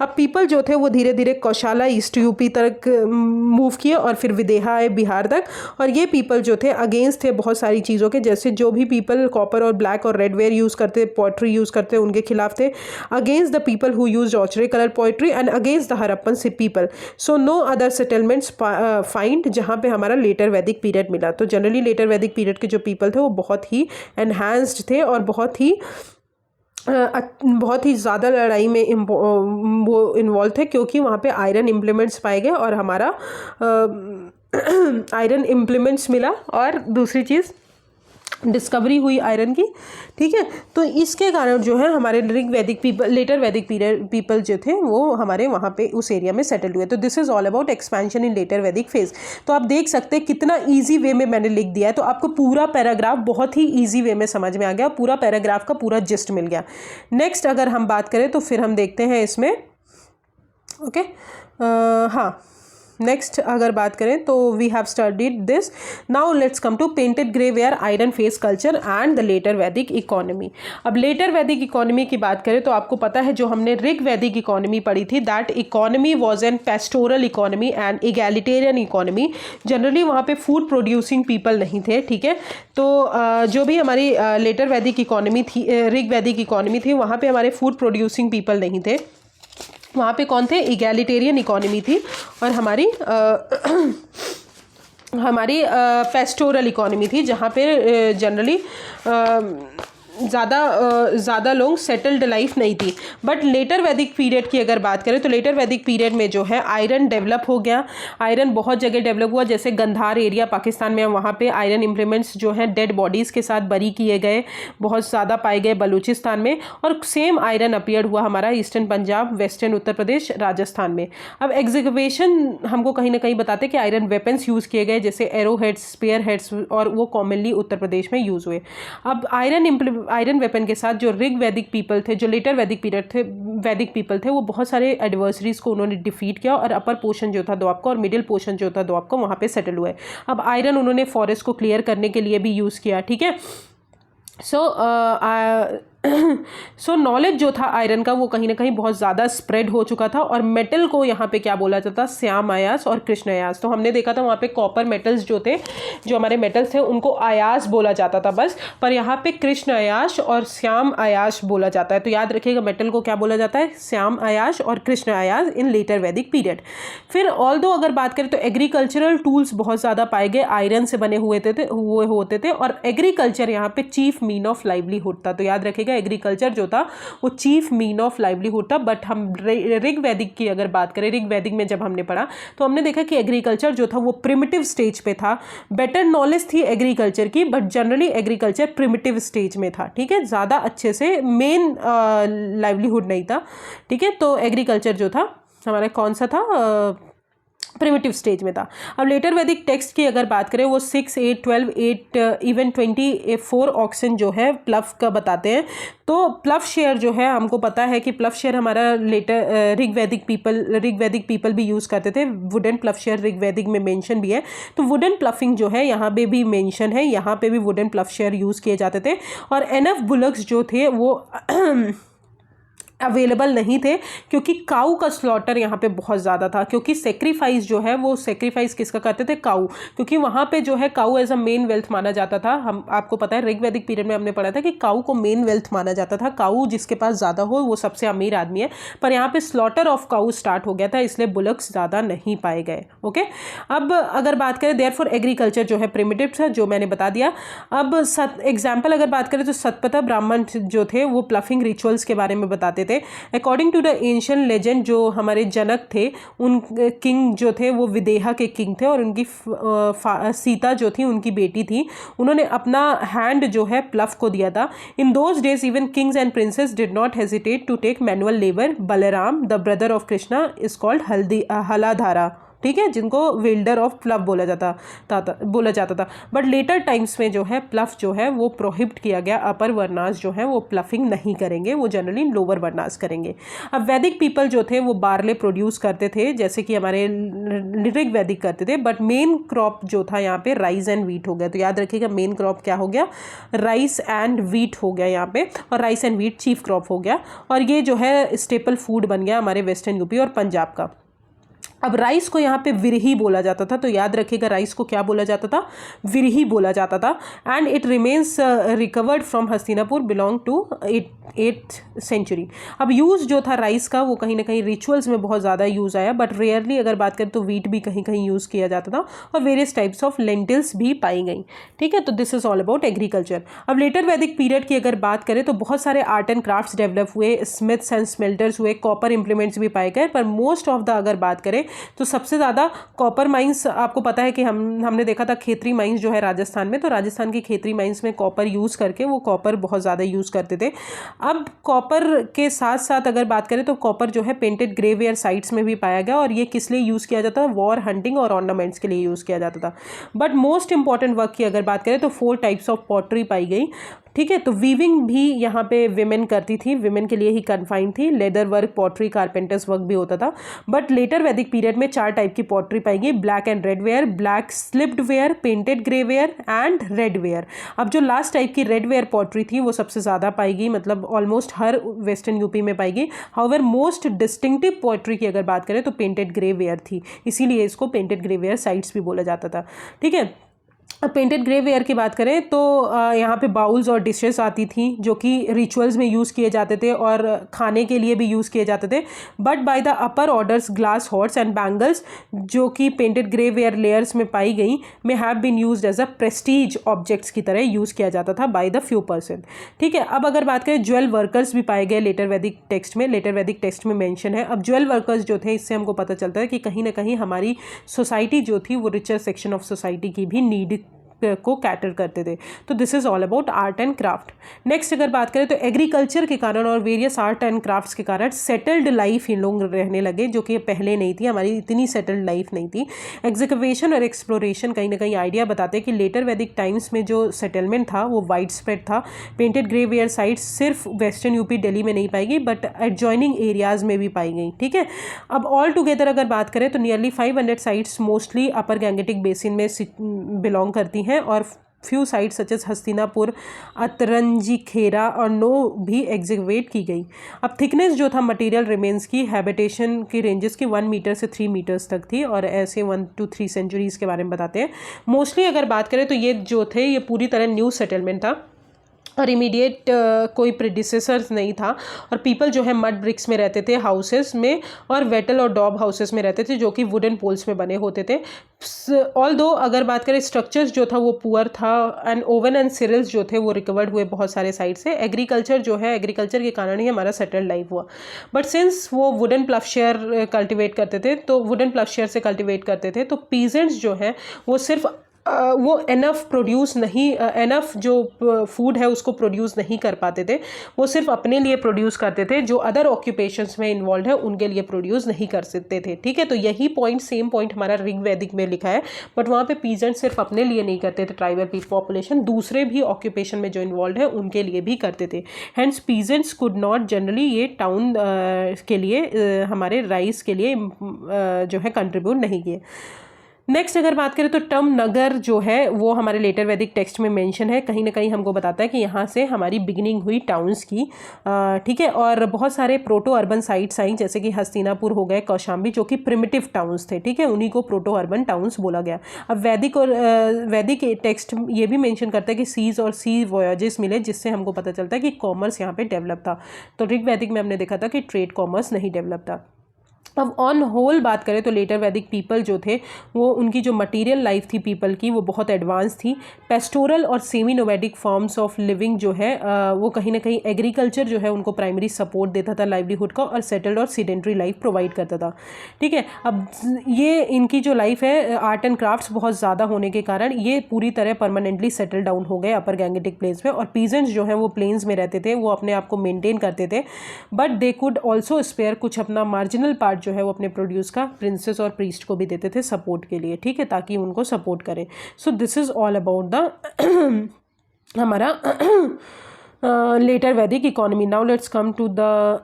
अब पीपल जो थे वो धीरे धीरे कौशाला ईस्ट यूपी तक मूव किए और फिर विदेहा आए बिहार तक। और ये पीपल जो थे अगेंस्ट थे बहुत सारी चीज़ों के, जैसे जो भी पीपल कॉपर और ब्लैक और रेड वेयर यूज़ करते, पोएट्री यूज़ करते, उनके खिलाफ थे। Against the people who used ochre colour pottery and against the Harappan people. So no other settlements find, जहाँ पे हमारा लेटर वैदिक पीरियड मिला। तो जनरली लेटर वैदिक पीरियड के जो पीपल थे वो बहुत ही एनहांस्ड थे और बहुत ही ज़्यादा लड़ाई में वो इन्वॉल्व थे, क्योंकि वहाँ पे आयरन इम्प्लीमेंट्स पाए गए और हमारा आयरन इम्प्लीमेंट्स मिला और दूसरी चीज़ डिस्कवरी हुई आयरन की। ठीक है, तो इसके कारण जो है हमारे ऋग वैदिक पीपल, लेटर वैदिक पीरियड पीपल जो थे वो हमारे वहाँ पे उस एरिया में सेटल हुए। तो this is all about expansion in later Vedic phase. तो आप देख सकते हैं कितना ईजी वे में मैंने लिख दिया है, तो आपको पूरा पैराग्राफ बहुत ही ईजी वे में समझ में आ गया, पूरा पैराग्राफ का पूरा जिस्ट मिल गया। नेक्स्ट अगर हम बात करें तो फिर हम देखते हैं इसमें, ओके, हाँ, नेक्स्ट अगर बात करें तो we have studied this. Now let's come to painted grey ware iron phase culture and the later वैदिक इकोनॉमी। अब लेटर वैदिक इकोनॉमी की बात करें तो आपको पता है जो हमने ऋग वैदिक इकोनॉमी पढ़ी थी, that economy was an pastoral economy and egalitarian economy. Generally वहाँ पे फूड प्रोड्यूसिंग पीपल नहीं थे। ठीक है, तो जो भी हमारी लेटर वैदिक इकोनॉमी थी, ऋग वैदिक इकोनॉमी थी, वहाँ पे हमारे फूड प्रोड्यूसिंग पीपल नहीं थे। वहाँ पे कौन थे? इगैलिटेरियन इकोनॉमी थी और हमारी पेस्टोरल इकोनॉमी थी, जहाँ पे जनरली ज़्यादा लोग सेटल्ड लाइफ नहीं थी। बट लेटर वैदिक पीरियड की अगर बात करें तो लेटर वैदिक पीरियड में जो है आयरन डेवलप हो गया। आयरन बहुत जगह डेवलप हुआ, जैसे गंधार एरिया पाकिस्तान में, वहाँ पे आयरन इम्प्लीमेंट्स जो हैं डेड बॉडीज़ के साथ बरी किए गए, बहुत ज़्यादा पाए गए बलूचिस्तान में। और सेम आयरन अपीयर हुआ हमारा ईस्टर्न पंजाब, वेस्टर्न उत्तर प्रदेश, राजस्थान में। अब एग्जीक्यूशन हमको कहीं ना कहीं बताते कि आयरन वेपन्स यूज़ किए गए, जैसे एरो हेड्स, स्पेयर हेड्स, और वो कॉमनली उत्तर प्रदेश में यूज़ हुए। अब आयरन वेपन के साथ जो ऋग वैदिक पीपल थे, जो लेटर वैदिक पीरियड थे, वैदिक पीपल थे, वो बहुत सारे एडवर्सरीज को उन्होंने डिफीट किया और अपर पोर्शन जो था द्वाब का और मिडिल पोर्शन जो था द्वाब का वहाँ पे सेटल हुए। अब आयरन उन्होंने फॉरेस्ट को क्लियर करने के लिए भी यूज़ किया। ठीक है, सो नॉलेज जो था आयरन का वो कहीं ना कहीं बहुत ज़्यादा स्प्रेड हो चुका था। और मेटल को यहाँ पे क्या बोला जाता? श्याम आयास और कृष्ण आयास। तो हमने देखा था वहाँ पे कॉपर मेटल्स जो थे, जो हमारे मेटल्स थे, उनको आयास बोला जाता था बस, पर यहाँ पे कृष्ण आयास और श्याम आयास बोला जाता है। तो याद रखिएगा मेटल को क्या बोला जाता है? श्याम आयास और कृष्ण आयास इन लेटर वैदिक पीरियड। फिर ऑल्दो अगर बात करें तो एग्रीकल्चरल टूल्स बहुत ज़्यादा पाए गए, आयरन से बने हुए होते थे और एग्रीकल्चर यहाँ पे चीफ मीन ऑफ लाइवलीहुड था। तो याद रखिएगा एग्रीकल्चर जो था वो चीफ मीन ऑफ लाइवलीहुड था। बट हम ऋग वैदिक की अगर बात करें, ऋग वैदिक में जब हमने पढ़ा तो हमने देखा कि एग्रीकल्चर जो था वो प्रिमिटिव स्टेज पे था। बेटर नॉलेज थी एग्रीकल्चर की, but generally agriculture primitive stage में था। ठीक है, ज़्यादा अच्छे से मेन लाइवलीहुड नहीं था। ठीक है, तो एग्रीकल्चर जो था हमारा कौन सा था? प्रिमिटिव स्टेज में था। अब लेटर वैदिक टेक्स्ट की अगर बात करें वो 6, 8, 12, 8 इवन 24 ऑक्सन जो है प्लफ का बताते हैं। तो प्लफ शेयर जो है हमको पता है कि प्लफ शेयर हमारा लेटर ऋग वैदिक पीपल भी यूज़ करते थे। वुडन प्लफ शेयर ऋग वैदिक में मेंशन भी है। तो वुडन प्लफिंग जो है यहाँ पे भी मेंशन है, यहाँ पे भी वुडन प्लफ शेयर यूज़ किए जाते थे। और एनफ बुलक्स जो थे वो अवेलेबल नहीं थे, क्योंकि काऊ का स्लॉटर यहाँ पे बहुत ज़्यादा था। क्योंकि सेक्रीफाइस जो है वो सेक्रीफाइस किसका करते थे? काऊ। क्योंकि वहाँ पे जो है काऊ एज अ मेन वेल्थ माना जाता था। हम आपको पता है ऋग वैदिक पीरियड में हमने पढ़ा था कि काऊ को मेन वेल्थ माना जाता था। काऊ जिसके पास ज़्यादा हो वो सबसे अमीर आदमी है। पर यहाँ पे स्लॉटर ऑफ काऊ स्टार्ट हो गया था, इसलिए बुलक्स ज़्यादा नहीं पाए गए। ओके, अब अगर बात करें देयरफॉर एग्रीकल्चर जो है प्रिमिटिव था, जो मैंने बता दिया। अब एग्जाम्पल अगर बात करें तो सतपथा ब्राह्मण जो थे वो प्लफिंग रिचुअल्स के बारे में बताते रहते थे। According to the ancient legend, जो हमारे जनक थे, उन किंग जो थे वो विदेहा के किंग थे और उनकी सीता जो थी उनकी बेटी थी। उन्होंने अपना हैंड जो है प्लफ को दिया था। In those days even kings and princes did not hesitate to take manual labour. Balram the brother of Krishna is called Haladhara, ठीक है, जिनको विल्डर ऑफ प्लफ बोला जाता था। बट लेटर टाइम्स में जो है प्लफ जो है वो प्रोहिबिट किया गया। अपर वर्नास जो है वो प्लफिंग नहीं करेंगे, वो जनरली लोअर वर्नास करेंगे। अब वैदिक पीपल जो थे वो बार्ले प्रोड्यूस करते थे, जैसे कि हमारे ऋग वैदिक करते थे। बट मेन क्रॉप जो था यहाँ पे राइस एंड वीट हो गया। तो याद रखिएगा मेन क्रॉप क्या हो गया, राइस एंड वीट हो गया यहाँ पे, और rice and wheat chief crop हो गया, और ये जो है स्टेपल फूड बन गया हमारे वेस्टर्न यूपी और पंजाब का। अब राइस को यहाँ पे विरही बोला जाता था, तो याद रखिएगा राइस को क्या बोला जाता था, विरही बोला जाता था। And it remains recovered from Hastinapur, belong to 8th century. अब यूज़ जो था राइस का वो कहीं ना कहीं रिचुअल्स में बहुत ज़्यादा यूज़ आया, बट रेयरली अगर बात करें तो वीट भी कहीं कहीं यूज़ किया जाता था, और वेरियस टाइप्स ऑफ लेंटिल्स भी पाई गई। ठीक है, तो this is all about agriculture. अब लेटर वैदिक पीरियड की अगर बात करें तो बहुत सारे आर्ट एंड क्राफ्ट्स डेवलप हुए, स्मिथ्स एंड स्मेल्टर्स हुए, कॉपर इंप्लीमेंट्स भी पाए गए। पर मोस्ट ऑफ द अगर बात करें तो सबसे ज़्यादा कॉपर माइंस, आपको पता है कि हमने देखा था खेतरी माइंस जो है राजस्थान में, तो राजस्थान की खेतरी माइंस में कॉपर यूज़ करके वो कॉपर बहुत ज़्यादा यूज़ करते थे। अब कॉपर के साथ साथ अगर बात करें तो कॉपर जो है पेंटेड ग्रेवेयर साइट्स में भी पाया गया, और ये किस लिए यूज़ किया जाता था, वॉर, हंटिंग और ऑर्नामेंट्स के लिए यूज़ किया जाता था। बट मोस्ट इंपॉर्टेंट वर्क की अगर बात करें तो 4 टाइप्स ऑफ पॉटरी पाई गई। ठीक है, तो वीविंग भी यहाँ पे विमेन करती थी, विमेन के लिए ही कन्फाइंड थी। Leather work, pottery, carpenters work भी होता था। बट लेटर वैदिक पीरियड में 4 टाइप की पॉटरी पाएगी, black and red ware, black slipped ware, painted grey ware and red ware. अब जो लास्ट टाइप की रेड वेयर पॉटरी थी वो सबसे ज़्यादा पाएगी, मतलब ऑलमोस्ट हर वेस्टर्न यूपी में पाएगी। हाउएवर मोस्ट डिस्टिंक्टिव पॉटरी की अगर बात करें तो पेंटेड ग्रे वेयर थी, इसीलिए इसको पेंटेड ग्रे वेयर साइट्स भी बोला जाता था। ठीक है, अब पेंटेड ग्रे वेयर की बात करें तो यहाँ पे बाउल्स और डिशेस आती थी जो कि रिचुअल्स में यूज़ किए जाते थे और खाने के लिए भी यूज़ किए जाते थे। But by the upper orders glass horse and bangles जो कि पेंटेड ग्रे वेयर लेयर्स में पाई गई में have been used as a prestige objects की तरह यूज़ किया जाता था बाय द फ्यू पर्सन। ठीक है, अब अगर बात करें ज्वेल वर्कर्स भी पाए गए लेटर वैदिक टेक्स्ट में, लेटर वैदिक टेक्स्ट में मेंशन है। अब ज्वेल वर्कर्स जो थे, इससे हमको पता चलता है कि कहीं ना कहीं हमारी सोसाइटी जो थी वो रिचर सेक्शन ऑफ सोसाइटी की भी नीड को कैटर करते थे। तो this is all about art and craft. Next अगर बात करें तो एग्रीकल्चर के कारण और वेरियस आर्ट एंड क्राफ्ट्स के कारण सेटल्ड लाइफ इन लोग रहने लगे, जो कि पहले नहीं थी, हमारी इतनी सेटल्ड लाइफ नहीं थी। एग्जीक्यूशन और एक्सप्लोरेशन कहीं ना कहीं आइडिया बताते हैं कि लेटर वैदिक टाइम्स में जो सेटलमेंट था वो वाइड स्प्रेड था। पेंटेड ग्रे वेयर साइट्स सिर्फ वेस्टर्न यूपी दिल्ली में नहीं पाई गई बट एडजॉइनिंग एरियाज में भी पाई गई। ठीक है, अब ऑल टुगेदर अगर बात करें तो nearly 500 sites mostly upper Gangetic basin में बिलोंग करती हैं, और few sites such as Hastinapur, Atranji, Khera और नो भी एग्जीक्यूट की गई। अब थिकनेस जो था मटेरियल रिमेन्स की हैबिटेशन की रेंजेस की 1 मीटर से 3 मीटर्स तक थी, और ऐसे 1 to 3 सेंचुरीज के बारे में बताते हैं। मोस्टली अगर बात करें तो ये जो थे ये पूरी तरह न्यू सेटलमेंट था और इमीडिएट कोई प्रेडिसेसर्स नहीं था, और पीपल जो है मड ब्रिक्स में रहते थे हाउसेस में, और वेटल और डॉब हाउसेस में रहते थे जो कि वुडन पोल्स में बने होते थे। ऑल्दो अगर बात करें स्ट्रक्चर्स जो था वो पुअर था, एंड ओवन एंड सिरिल्स जो थे वो रिकवर्ड हुए बहुत सारे साइट से। एग्रीकल्चर जो है, एग्रीकल्चर के कारण ही हमारा सेटल्ड लाइफ हुआ। बट सिंस वो वुडन प्लफशेयर कल्टिवेट करते थे, तो वुडन प्लफशेयर से कल्टिवेट करते थे, तो पीजेंट्स जो है वो सिर्फ वो एनफ प्रोड्यूस नहीं, एनफ जो फूड है उसको प्रोड्यूस नहीं कर पाते थे, वो सिर्फ अपने लिए प्रोड्यूस करते थे, जो अदर ऑक्यूपेशंस में इन्वॉल्व है उनके लिए प्रोड्यूस नहीं कर सकते थे। ठीक है, तो यही पॉइंट, सेम पॉइंट हमारा ऋग वैदिक में लिखा है, बट वहाँ पे पीजेंट सिर्फ अपने लिए नहीं करते थे, ट्राइबल पॉपुलेशन दूसरे भी ऑक्यूपेशन में जो इन्वॉल्व है उनके लिए भी करते थे। Hence peasants could not generally ये टाउन के लिए हमारे राइस के लिए जो है कंट्रीब्यूट नहीं किए। नेक्स्ट अगर बात करें तो टर्म नगर जो है वो हमारे लेटर वैदिक टेक्स्ट में मेंशन है, कहीं ना कहीं हमको बताता है कि यहाँ से हमारी बिगिनिंग हुई टाउन्स की। ठीक है, और बहुत सारे प्रोटो अर्बन साइट्स आई जैसे कि हस्तिनापुर हो गए, कौशाम्बी, जो कि प्रिमिटिव टाउन्स थे। ठीक है, उन्हीं को प्रोटो अर्बन टाउन्स बोला गया। अब वैदिक टेक्स्ट ये भी मेंशन करता है कि सीज और सी वॉयजेस मिले, जिससे हमको पता चलता है कि कॉमर्स यहाँ पे डेवलप था। तो ऋग वैदिक में हमने देखा था कि ट्रेड कॉमर्स नहीं डेवलप था। अब ऑन होल बात करें तो लेटर वैदिक पीपल जो थे वो उनकी जो मटेरियल लाइफ थी पीपल की वो बहुत एडवांस थी। पेस्टोरल और semi nomadic forms of living जो है वो कहीं ना कहीं एग्रीकल्चर जो है उनको प्राइमरी सपोर्ट देता था लाइवलीहुड का, और सेटल्ड और सीडेंट्री लाइफ प्रोवाइड करता था। ठीक है, अब ये इनकी जो लाइफ है आर्ट एंड क्राफ्ट्स बहुत ज़्यादा होने के कारण ये पूरी तरह परमानेंटली सेटल डाउन हो गए अपर गैंगेटिक प्लेन्स में, और पीजेंट्स जो है वो प्लेन्स में रहते थे, वो अपने आप को मेनटेन करते थे, but they could also spare कुछ अपना मार्जिनल पार्ट जो है वो अपने प्रोड्यूस का प्रिंसेस और प्रीस्ट को भी देते थे सपोर्ट के लिए। ठीक है, ताकि उनको सपोर्ट करें। So this is all about the हमारा लेटर वैदिक economy. Now let's come to the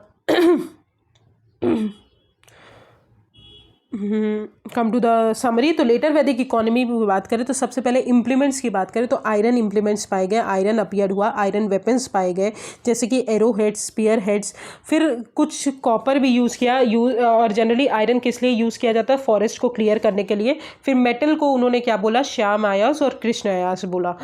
come to the summary. तो लेटर वैदिक इकोनॉमी की बात करें तो सबसे पहले इम्प्लीमेंट्स की बात करें तो आयरन इम्प्लीमेंट्स पाए गए, आयरन अपीयर हुआ, आयरन वेपन्स पाए गए जैसे कि एरो हेड्स, स्पीयर हेड्स। फिर कुछ कॉपर भी यूज़ किया, और जनरली आयरन किस लिए यूज़ किया जाता है, फॉरेस्ट को क्लियर करने के लिए। फिर मेटल को उन्होंने क्या बोला, श्याम आयास और कृष्ण आयास बोला।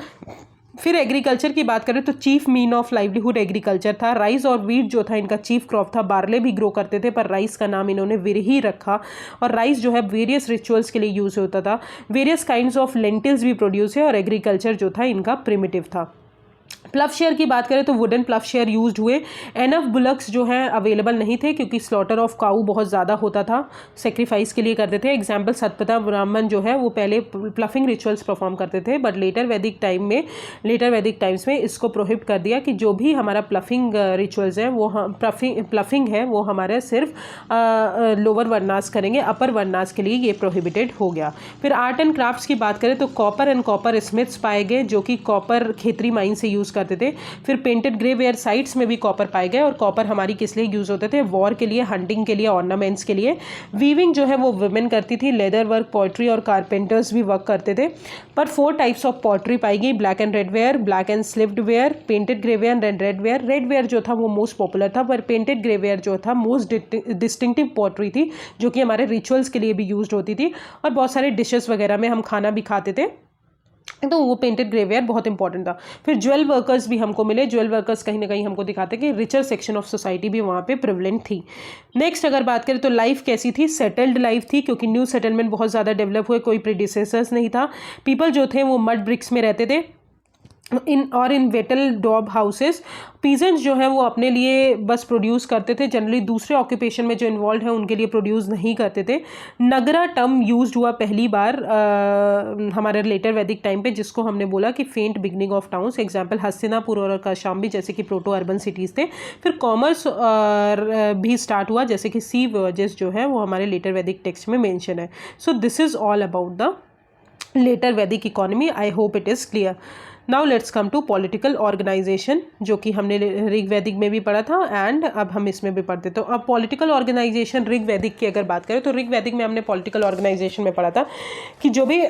फिर एग्रीकल्चर की बात करें तो chief mean of livelihood agriculture था। राइस और वीट जो था इनका चीफ क्रॉप था। बार्ले भी ग्रो करते थे पर राइस का नाम इन्होंने वीर ही रखा, और राइस जो है वेरियस रिचुअल्स के लिए यूज़ होता था। वेरियस काइंड्स ऑफ लेंटिल्स भी प्रोड्यूस है, और एग्रीकल्चर जो था इनका प्रिमिटिव था। प्लवशेयर की बात करें तो वुडन प्लवशेयर यूज्ड हुए। एनफ बुलक्स जो है अवेलेबल नहीं थे क्योंकि स्लॉटर ऑफ काऊ बहुत ज़्यादा होता था, सेक्रीफाइस के लिए करते थे। एग्जाम्पल सतपथा ब्राह्मण जो है वो पहले प्लफिंग रिचुअल्स परफॉर्म करते थे, बट लेटर वैदिक टाइम्स में इसको प्रोहिबिट कर दिया कि जो भी हमारा प्लफिंग रिचुअल्स है वो प्लफिंग है वो हमारे सिर्फ लोअर वर्नास करेंगे, अपर वर्नास के लिए ये प्रोहिबिटेड हो गया। फिर आर्ट एंड क्राफ्ट्स की बात करें तो कॉपर एंड कॉपर स्मिथ्स पाए गए जो कि कॉपर खेतरी माइन से यूज़ करते थे। फिर पेंटेड ग्रे वेयर साइट्स में भी कॉपर पाए गए, और कॉपर हमारी किस लिए यूज होते थे, वॉर के लिए, हंटिंग के लिए, ऑर्नामेंट्स के लिए। वीविंग जो है वो वुमेन करती थी। लेदर वर्क, पोएट्री और कारपेंटर्स भी वर्क करते थे। पर 4 टाइप्स ऑफ पोएट्री पाई गई, black and red ware, black and slipped ware, painted grey ware and red ware. Red ware जो था वो मोस्ट पॉपुलर था, पर पेंटेड ग्रे वेयर जो था मोस्ट डिस्टिंक्टिव पोएट्री थी जो कि हमारे रिचुअल्स के लिए भी यूज होती थी, और बहुत सारे डिशेस वगैरह में हम खाना भी खाते थे, तो वो पेंटेड ग्रेवेयर बहुत इंपॉर्टेंट था। फिर ज्वेल वर्कर्स भी हमको मिले। ज्वेल वर्कर्स कहीं ना कहीं हमको दिखाते कि रिचर सेक्शन ऑफ सोसाइटी भी वहाँ पे प्रिवलेंट थी। नेक्स्ट अगर बात करें तो लाइफ कैसी थी, सेटल्ड लाइफ थी क्योंकि न्यू सेटलमेंट बहुत ज़्यादा डेवलप हुए, कोई प्रीडिसेसर्स नहीं था। पीपल जो थे वो मड ब्रिक्स में रहते थे इन वेटल डॉब हाउसेस। पीजेंट्स जो है वो अपने लिए बस प्रोड्यूस करते थे, जनरली दूसरे ऑक्यूपेशन में जो इन्वॉल्व है उनके लिए प्रोड्यूस नहीं करते थे। नगरा टर्म यूज्ड हुआ पहली बार हमारे लेटर वैदिक टाइम पे, जिसको हमने बोला कि फेंट beginning of towns, example Hastinapur और कौशाम्बी जैसे कि प्रोटो अर्बन सिटीज़ थे। फिर कॉमर्स भी स्टार्ट हुआ जैसे कि सी वर्जेस जो है वो हमारे लेटर वैदिक टेक्स्ट में मेंशन है। So this is all about the later वैदिक economy. I hope it is clear. Now let's come to political organisation, जो कि हमने ऋग वैदिक में भी पढ़ा था एंड अब हम इसमें भी पढ़ते। तो अब पॉलिटिकल ऑर्गेनाइजेशन ऋग वैदिक की अगर बात करें तो ऋग वैदिक में हमने पॉलिटिकल ऑर्गेनाइजेशन में पढ़ा था कि जो भी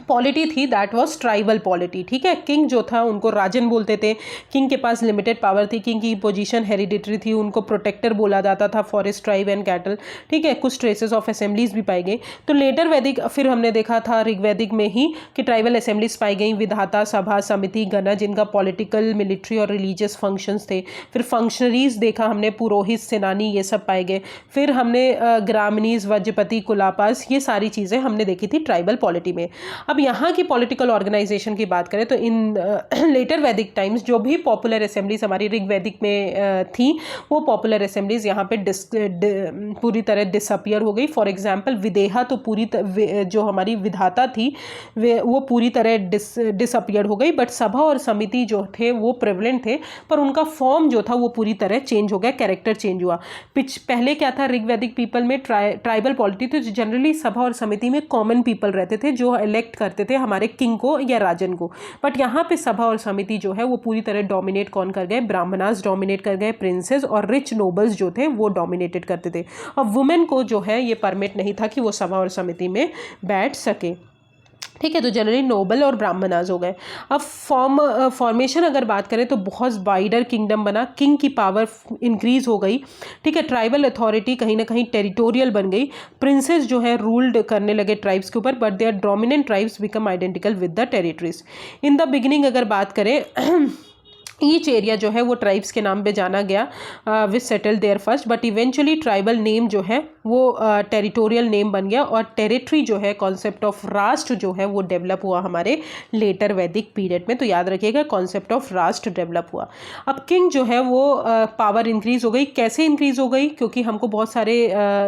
पॉलिटी थी दैट वाज ट्राइबल पॉलिटी। ठीक है, किंग जो था उनको राजन बोलते थे, किंग के पास लिमिटेड पावर थी, किंग की पोजीशन हेरिडिटरी थी, उनको प्रोटेक्टर बोला जाता था, फॉरेस्ट, ट्राइब एंड कैटल। ठीक है, कुछ ट्रेसेस ऑफ असेंबलीज भी पाई गई। तो लेटर वैदिक फिर हमने देखा था ऋग्वैदिक में ही कि ट्राइबल असेंबलीज पाई गई, विधाता, सभा, समिति, गण, जिनका पॉलिटिकल, मिलिट्री और रिलीजियस फंक्शंस थे। फिर फंक्शनरीज देखा हमने, पुरोहित, सेनानी, ये सब पाए गए। फिर हमने ग्रामनीज, वज्रपति, कुलापास, ये सारी चीज़ें हमने देखी थी ट्राइबल पॉलिटी में। अब यहाँ की पॉलिटिकल ऑर्गेनाइजेशन की बात करें तो इन लेटर वैदिक टाइम्स जो भी पॉपुलर असेंबलीज हमारी ऋग वैदिक में थी वो पॉपुलर असेंबलीज यहाँ पे पूरी तरह डिसअपियर हो गई। फॉर एग्जांपल विदेहा तो जो हमारी विधाता थी वो पूरी तरह डिसअपियर हो गई, बट सभा और समिति जो थे वो प्रेवलेंट थे, पर उनका फॉर्म जो था वो पूरी तरह चेंज हो गया, कैरेक्टर चेंज हुआ। पहले क्या था, ऋग वैदिक पीपल में ट्राइबल पॉलिटी थी, जनरली सभा और समिति में कॉमन पीपल रहते थे जो इलेक्ट करते थे हमारे किंग को या राजन को। बट यहाँ पे सभा और समिति जो है वो पूरी तरह डोमिनेट कौन कर गए, ब्राह्मणास डोमिनेट कर गए, प्रिंसेस और रिच नोबल्स जो थे वो डोमिनेटेड करते थे। और वुमेन को जो है ये परमिट नहीं था कि वो सभा और समिति में बैठ सके। ठीक है, तो जनरली नोबल और ब्राह्मणास हो गए। अब फॉर्मेशन अगर बात करें तो बहुत वाइडर किंगडम बना, किंग की पावर इंक्रीज हो गई। ठीक है, ट्राइबल अथॉरिटी कहीं ना कहीं टेरिटोरियल बन गई, प्रिंसेस जो है रूल्ड करने लगे ट्राइब्स के ऊपर, but their dominant tribes become identical with the territories. In the beginning अगर बात करें ईच एरिया जो है वो ट्राइब्स के नाम पे जाना गया which settle there first, but eventually tribal name जो है वो टेरिटोरियल नेम बन गया और टेरिटरी जो है कॉन्सेप्ट ऑफ राष्ट्र जो है वो डेवलप हुआ हमारे लेटर वैदिक पीरियड में। तो याद रखिएगा कॉन्सेप्ट ऑफ राष्ट्र डेवलप हुआ। अब किंग जो है वो पावर इंक्रीज हो गई। कैसे इंक्रीज हो गई? क्योंकि हमको बहुत सारे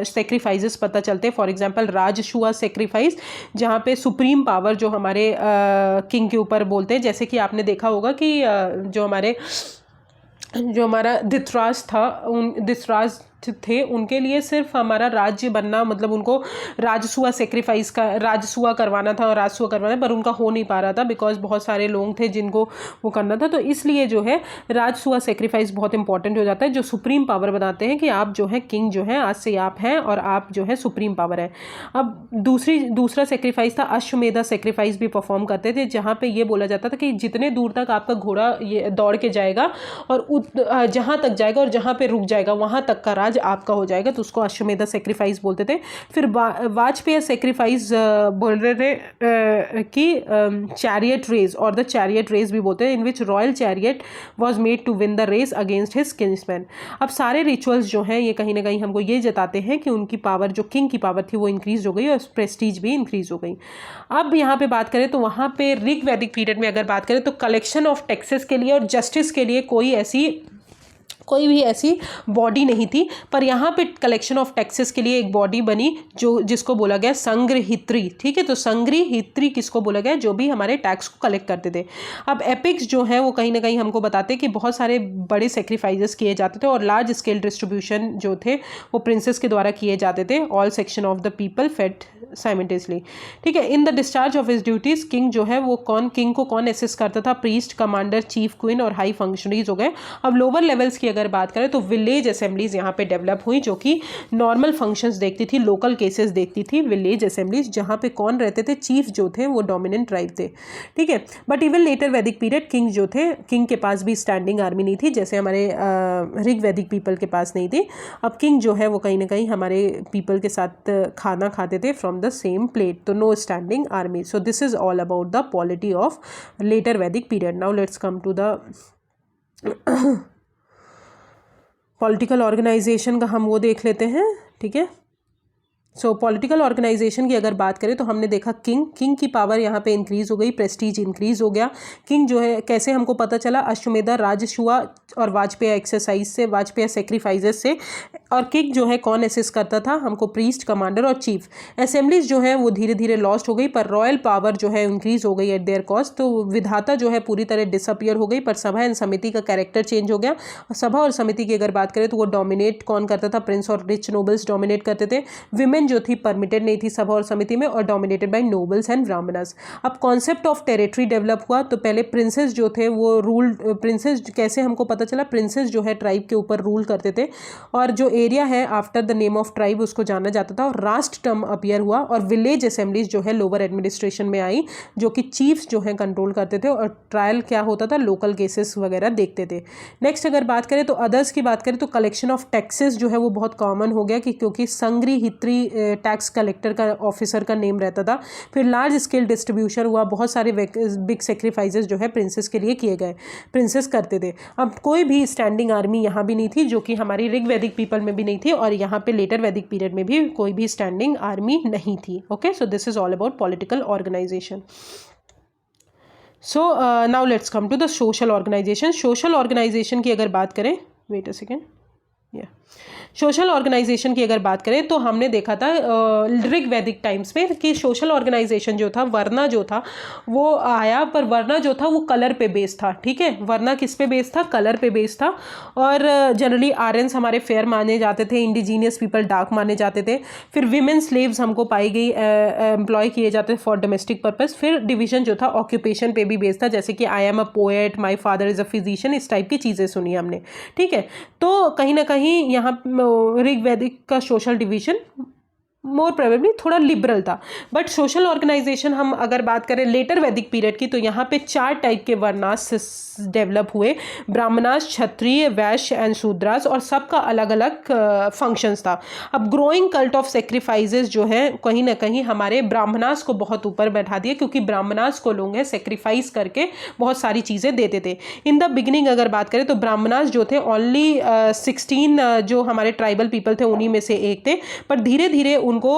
सेक्रीफाइसेस पता चलते हैं। फॉर एग्जाम्पल राजशुआ सेक्रीफाइस, जहाँ पे सुप्रीम पावर जो हमारे किंग के ऊपर बोलते हैं, जैसे कि आपने देखा होगा कि जो हमारा धृतराष्ट्र था, धृतराष्ट्र थे, उनके लिए सिर्फ हमारा राज्य बनना, मतलब उनको राजसूआ करवाना था, पर उनका हो नहीं पा रहा था बिकॉज बहुत सारे लोग थे जिनको वो करना था। तो इसलिए जो है राजसूआ सेक्रीफाइस बहुत इंपॉर्टेंट हो जाता है, जो सुप्रीम पावर बनाते हैं कि आप जो है किंग जो है आज से आप हैं और आप जो है सुप्रीम पावर है। अब दूसरा सेक्रीफाइस था अश्वमेधा सेक्रीफाइस भी परफॉर्म करते थे, जहाँ पे ये बोला जाता था कि जितने दूर तक आपका घोड़ा ये दौड़ के जाएगा और जहाँ तक जाएगा और जहाँ पे रुक जाएगा वहाँ तक का आपका हो जाएगा, तो उसको अश्वमेधा सेक्रीफाइस बोलते थे। फिर वाजपेयी सेक्रीफाइस बोल रहे थे कि चैरियट रेस और द चैरियट रेस भी बोलते हैं, in which royal chariot was made to win the race against his kinsman. अब सारे रिचुअल्स जो हैं ये कहीं ना कहीं हमको ये जताते हैं कि उनकी पावर, जो किंग की पावर थी, वो इंक्रीज हो गई और प्रेस्टीज भी इंक्रीज हो गई। अब यहाँ पे बात करें तो वहाँ पे ऋग वैदिक पीरियड में अगर बात करें तो कलेक्शन ऑफ टैक्सेस के लिए और जस्टिस के लिए कोई भी ऐसी बॉडी नहीं थी, पर यहाँ पे कलेक्शन ऑफ टैक्सेस के लिए एक बॉडी बनी जिसको बोला गया संग्रहित्री। ठीक है, तो संग्रहित्री किसको बोला गया? जो भी हमारे टैक्स को कलेक्ट करते थे। अब एपिक्स जो है वो कहीं ना कहीं हमको बताते हैं कि बहुत सारे बड़े सेक्रीफाइसेस किए जाते थे और लार्ज स्केल डिस्ट्रीब्यूशन जो थे वो प्रिंसेस के द्वारा किए जाते थे। All section of the people fed simultaneously. ठीक है, in the discharge of his duties king जो है वो किंग को कौन असिस्ट करता था? प्रीस्ट, कमांडर, चीफ, क्वीन और हाई फंक्शनरीज हो गए। अब लोअर लेवल्स की अगर बात करें तो विलेज असेंबलीज यहाँ पे डेवलप हुई, जो कि नॉर्मल फंक्शंस देखती थी, लोकल केसेस देखती थी। विलेज असेंबलीज जहाँ पे कौन रहते थे? चीफ जो थे वो डोमिनेंट ट्राइब थे। ठीक है, बट इवन लेटर वैदिक पीरियड किंग जो थे, किंग के पास भी स्टैंडिंग आर्मी नहीं थी, जैसे हमारे ऋग वैदिक पीपल के पास नहीं थी। अब किंग जो है वो कहीं ना कहीं हमारे पीपल के साथ खाना खाते थे फ्रॉम द सेम प्लेट, तो no standing army. So this is all about the polity of later वैदिक period. Now let's come to the political organisation का हम वो देख लेते हैं। ठीक है, सो पॉलिटिकल ऑर्गेनाइजेशन की अगर बात करें तो हमने देखा किंग की पावर यहाँ पे इंक्रीज हो गई, प्रेस्टीज इंक्रीज हो गया। किंग जो है कैसे हमको पता चला? अश्वमेधा, राजशुआ और वाजपेयी एक्सरसाइज से, वाजपेयी सेक्रीफाइसेस से। और किंग जो है कौन असिस्ट करता था हमको? प्रीस्ट, कमांडर और चीफ। असेंबलीज जो है वो धीरे धीरे लॉस्ट हो गई, पर रॉयल पावर जो है इंक्रीज हो गई एट देयर कॉस्ट। तो विधाता जो है पूरी तरह डिसअपियर हो गई, पर सभा एंड समिति का कैरेक्टर चेंज हो गया। सभा और समिति की अगर बात करें तो वो डोमिनेट कौन करता था? प्रिंस और रिच नोबल्स डोमिनेट करते थे। विमेन जो थी परमिटेड नहीं थी सभा और समिति में और dominated by nobles and Brahmanas. अब कॉन्सेप्ट ऑफ टेरिटरी डेवलप हुआ, तो पहले प्रिंसेस जो थे वो प्रिंसेस कैसे हमको पता चला? प्रिंसेस जो है ट्राइब के ऊपर रूल करते थे और जो एरिया है after the name of tribe उसको जाना जाता था, और राष्ट्र टर्म अपीयर हुआ और विलेज असेंबलीज जो है लोअर एडमिनिस्ट्रेशन में आई, जो कि चीफ्स जो है कंट्रोल करते थे और ट्रायल क्या होता था? लोकल केसेस वगैरह देखते थे। नेक्स्ट अगर बात करें तो अदर्स की बात करें तो कलेक्शन ऑफ टैक्सेस जो है वो बहुत कॉमन हो गया क्योंकि संग्रहित्री टैक्स कलेक्टर का ऑफिसर का नेम रहता था। फिर लार्ज स्केल डिस्ट्रीब्यूशन हुआ, बहुत सारे बिग सेक्रीफाइसेस जो है प्रिंसेस के लिए किए गए, प्रिंसेस करते थे। अब कोई भी स्टैंडिंग आर्मी यहाँ भी नहीं थी, जो कि हमारी ऋग वैदिक पीपल में भी नहीं थी और यहाँ पे लेटर वैदिक पीरियड में भी कोई भी स्टैंडिंग आर्मी नहीं थी। Okay, so this is all about political organization. So now let's come to the social organization. Social organization की अगर बात करें, wait a second, social organization की अगर बात करें तो हमने देखा था ऋग वैदिक टाइम्स में कि सोशल ऑर्गेनाइजेशन जो था, वर्ना जो था वो आया, पर वर्ना जो था वो कलर पे बेस्ड था। ठीक है, वर्ना किस पे बेस्ड था? कलर पे बेस्ड था। और जनरली आर्यंस हमारे फेयर माने जाते थे, इंडिजीनियस पीपल डार्क माने जाते थे। फिर विमेन स्लेव्स हमको पाई गई, एम्प्लॉय किए जाते थे फॉर डोमेस्टिक पर्पस। फिर डिवीजन जो था ऑक्यूपेशन पे भी बेस्ड था, जैसे कि I am a poet, my father is a physician, इस टाइप की चीज़ें सुनी हमने। ठीक है, तो कहीं ना कहीं यहाँ ऋग वैदिक का सोशल डिवीजन मोर प्रोबेबली थोड़ा लिबरल था। बट सोशल ऑर्गेनाइजेशन हम अगर बात करें लेटर वैदिक पीरियड की, तो यहाँ पे 4 टाइप के वर्णास डेवलप हुए, ब्राह्मणास, क्षत्रिय, वैश्य एंड शूद्रास, और सबका अलग अलग फंक्शंस था। अब ग्रोइंग कल्ट ऑफ सेक्रीफाइसेस जो है कहीं ना कहीं हमारे ब्राह्मणास को बहुत ऊपर बैठा दिया, क्योंकि ब्राह्मणास को लोग हैं सेक्रीफाइस करके बहुत सारी चीज़ें देते थे। इन द बिगिनिंग अगर बात करें तो ब्राह्मणास जो थे ओनली 16 जो हमारे ट्राइबल पीपल थे उन्हीं में से एक थे, पर धीरे धीरे उनको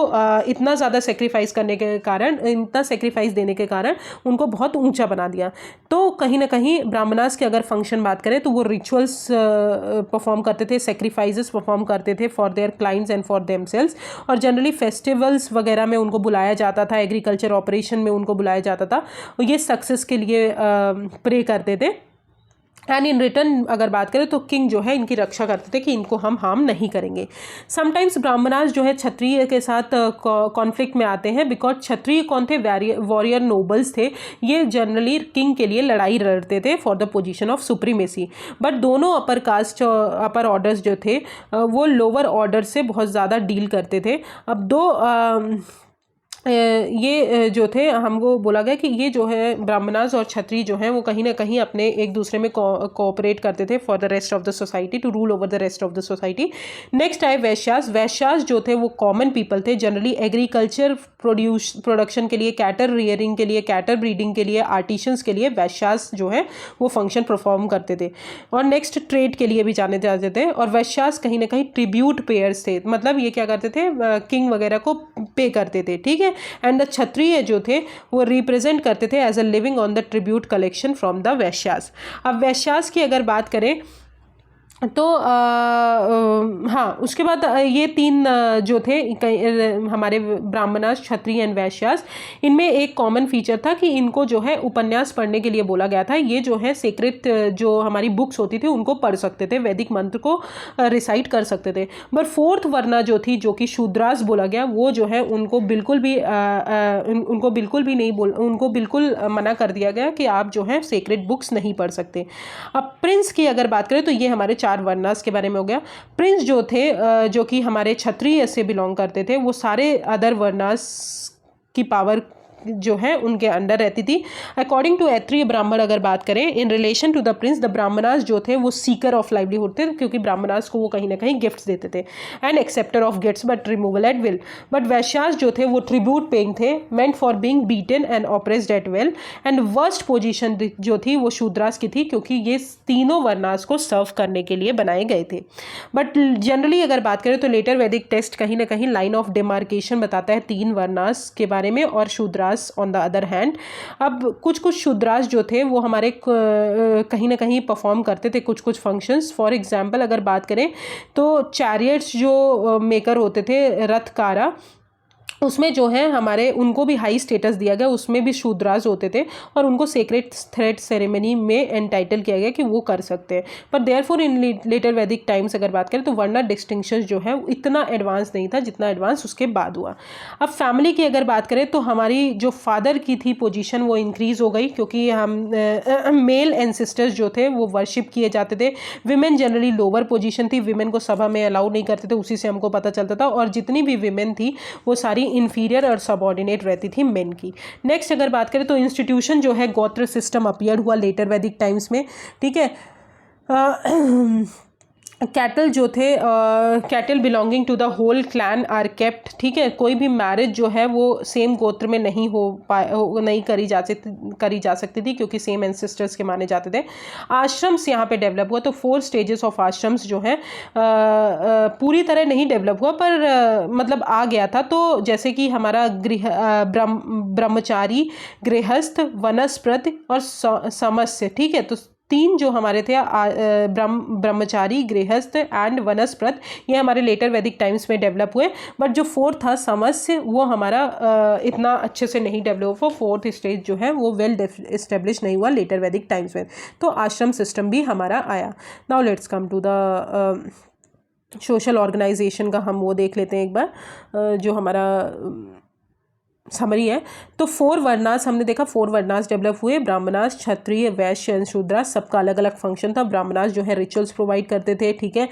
इतना ज़्यादा सेक्रीफाइस करने के कारण, इतना सेक्रीफाइस देने के कारण उनको बहुत ऊंचा बना दिया। तो कहीं ना कहीं ब्राह्मणास के अगर फंक्शन बात करें तो वो रिचुअल्स परफॉर्म करते थे, सेक्रीफाइसेस परफॉर्म करते थे for their clients and for themselves, और जनरली फेस्टिवल्स वगैरह में उनको बुलाया जाता था, एग्रीकल्चर ऑपरेशन में उनको बुलाया जाता था, और ये सक्सेस के लिए प्रे करते थे। एंड इन रिटर्न अगर बात करें तो किंग जो है इनकी रक्षा करते थे कि इनको हम हार्म नहीं करेंगे। समटाइम्स ब्राह्मणास जो है क्षत्रिय के साथ कॉन्फ्लिक्ट में आते हैं, बिकॉज क्षत्रिय कौन थे, वॉरियर नोबल्स थे, ये जनरली किंग के लिए लड़ाई लड़ते थे for the position of supremacy. But दोनों अपर कास्ट, अपर ऑर्डर्स जो थे वो लोअर ऑर्डर से बहुत ज़्यादा डील करते थे। अब दो ये जो थे हमको बोला गया कि ये जो है ब्राह्मणास और क्षत्रिय जो हैं वो कहीं ना कहीं अपने एक दूसरे में कोऑपरेट करते थे for the rest of the society, to rule over the rest of the society. Next आए वैश्यास। वैश्यास जो थे वो कॉमन पीपल थे, जनरली एग्रीकल्चर प्रोडक्शन के लिए, कैटर रियरिंग के लिए, कैटर ब्रीडिंग के लिए, आर्टिशंस के लिए वैश्यास जो है वो फंक्शन परफॉर्म करते थे। और नेक्स्ट ट्रेड के लिए भी जाने जाते थे। और वैश्यास कहीं ना कहीं ट्रिब्यूट पेयर्स थे, मतलब ये क्या करते थे, किंग वगैरह को पे करते थे, ठीक है। एंड द क्षत्रिय जो थे वो रिप्रेजेंट करते थे as a living on the tribute collection from the Vaishyas. अब वैश्यास की अगर बात करें तो हाँ, उसके बाद ये 3 जो थे हमारे ब्राह्मणास, क्षत्रिय एंड वैश्यास, इनमें एक कॉमन फीचर था कि इनको जो है उपन्यास पढ़ने के लिए बोला गया था। ये जो है सीक्रेट जो हमारी बुक्स होती थी उनको पढ़ सकते थे, वैदिक मंत्र को रिसाइट कर सकते थे। बट 4th वर्ना जो थी, जो कि शूद्रास बोला गया, वो जो है उनको बिल्कुल भी उनको बिल्कुल मना कर दिया गया कि आप जो है सीक्रेट बुक्स नहीं पढ़ सकते। अब प्रिंस की अगर बात करें तो ये हमारे 4 वर्णास के बारे में हो गया। प्रिंस जो थे जो कि हमारे क्षत्रिय से बिलोंग करते थे, वो सारे अदर वर्णास की पावर जो है उनके अंडर रहती थी। अकॉर्डिंग टू ऐत्रेय ब्राह्मण अगर बात करें, in relation to the prince, the Brahmanas जो थे वो सीकर ऑफ लाइवलीहुड थे, क्योंकि ब्राह्मणास को वो कहीं ना कहीं गिफ्ट्स देते थे, and acceptor of gifts but removal at will. But Vaishyas जो थे वो ट्रिब्यूट पेइंग थे, meant for being beaten and oppressed at will. And worst position जो थी वो शूद्रास की थी, क्योंकि ये तीनों वर्णास को सर्व करने के लिए बनाए गए थे। बट जनरली अगर बात करें तो लेटर वैदिक टेक्स्ट कहीं ना कहीं लाइन ऑफ डिमार्केशन बताता है 3 वर्णास के बारे में, और Shudras on the other hand. अब कुछ शूद्रास जो थे वो हमारे कहीं ना कहीं परफॉर्म करते थे कुछ फंक्शंस। फॉर एग्जांपल अगर बात करें तो चैरियट्स जो मेकर होते थे, रथकारा, उसमें जो है हमारे उनको भी हाई स्टेटस दिया गया, उसमें भी शूद्रास होते थे और उनको सेक्रेट थ्रेड सेरेमनी में एंटाइटल किया गया कि वो कर सकते हैं। पर therefore in later Vedic times अगर बात करें तो वर्ना डिस्टिंक्शन जो है इतना एडवांस नहीं था जितना एडवांस उसके बाद हुआ। अब फैमिली की अगर बात करें तो हमारी जो फादर की थी पोजीशन वो इंक्रीज हो गई, क्योंकि हम मेल एंसेस्टर्स जो थे वो वर्शिप किए जाते थे। विमेन जनरली लोअर पोजीशन थी, विमेन को सभा में अलाउ नहीं करते थे, उसी से हमको पता चलता था। और जितनी भी विमेन थी वो सारी इंफीरियर और सबऑर्डिनेट रहती थी मेन की। नेक्स्ट अगर बात करें तो इंस्टीट्यूशन जो है गोत्र सिस्टम अपीयर हुआ लेटर वैदिक टाइम्स में, ठीक है। कैटल जो थे, cattle belonging to the whole clan are kept, ठीक है। कोई भी मैरिज जो है वो सेम गोत्र में नहीं करी जा सकती थी, क्योंकि सेम एंसेस्टर्स के माने जाते थे। आश्रम्स यहाँ पे डेवलप हुआ, तो 4 स्टेजेस ऑफ आश्रम्स जो है पूरी तरह नहीं डेवलप हुआ, पर मतलब आ गया था। तो जैसे कि हमारा ब्रह्मचारी, गृहस्थ, वनस्पति और समस्य, ठीक है। तो 3 जो हमारे थे ब्रह्मचारी, गृहस्थ एंड वनस्पत, ये हमारे लेटर वैदिक टाइम्स में डेवलप हुए। बट जो 4th था समस्य, वो हमारा इतना अच्छे से नहीं डेवलप हुआ। 4th स्टेज जो है वो वेल एस्टेब्लिश नहीं हुआ लेटर वैदिक टाइम्स में। तो आश्रम सिस्टम भी हमारा आया। Now let's come to the social organization का हम वो देख लेते हैं एक बार, जो हमारा समरी है। तो 4 वर्णास हमने देखा, 4 वर्णास डेवलप हुए, ब्राह्मणास, क्षत्रिय, वैश्य एंड शूद्रास, सबका अलग अलग फंक्शन था। ब्राह्मणास जो है रिचुअल्स प्रोवाइड करते थे, ठीक है,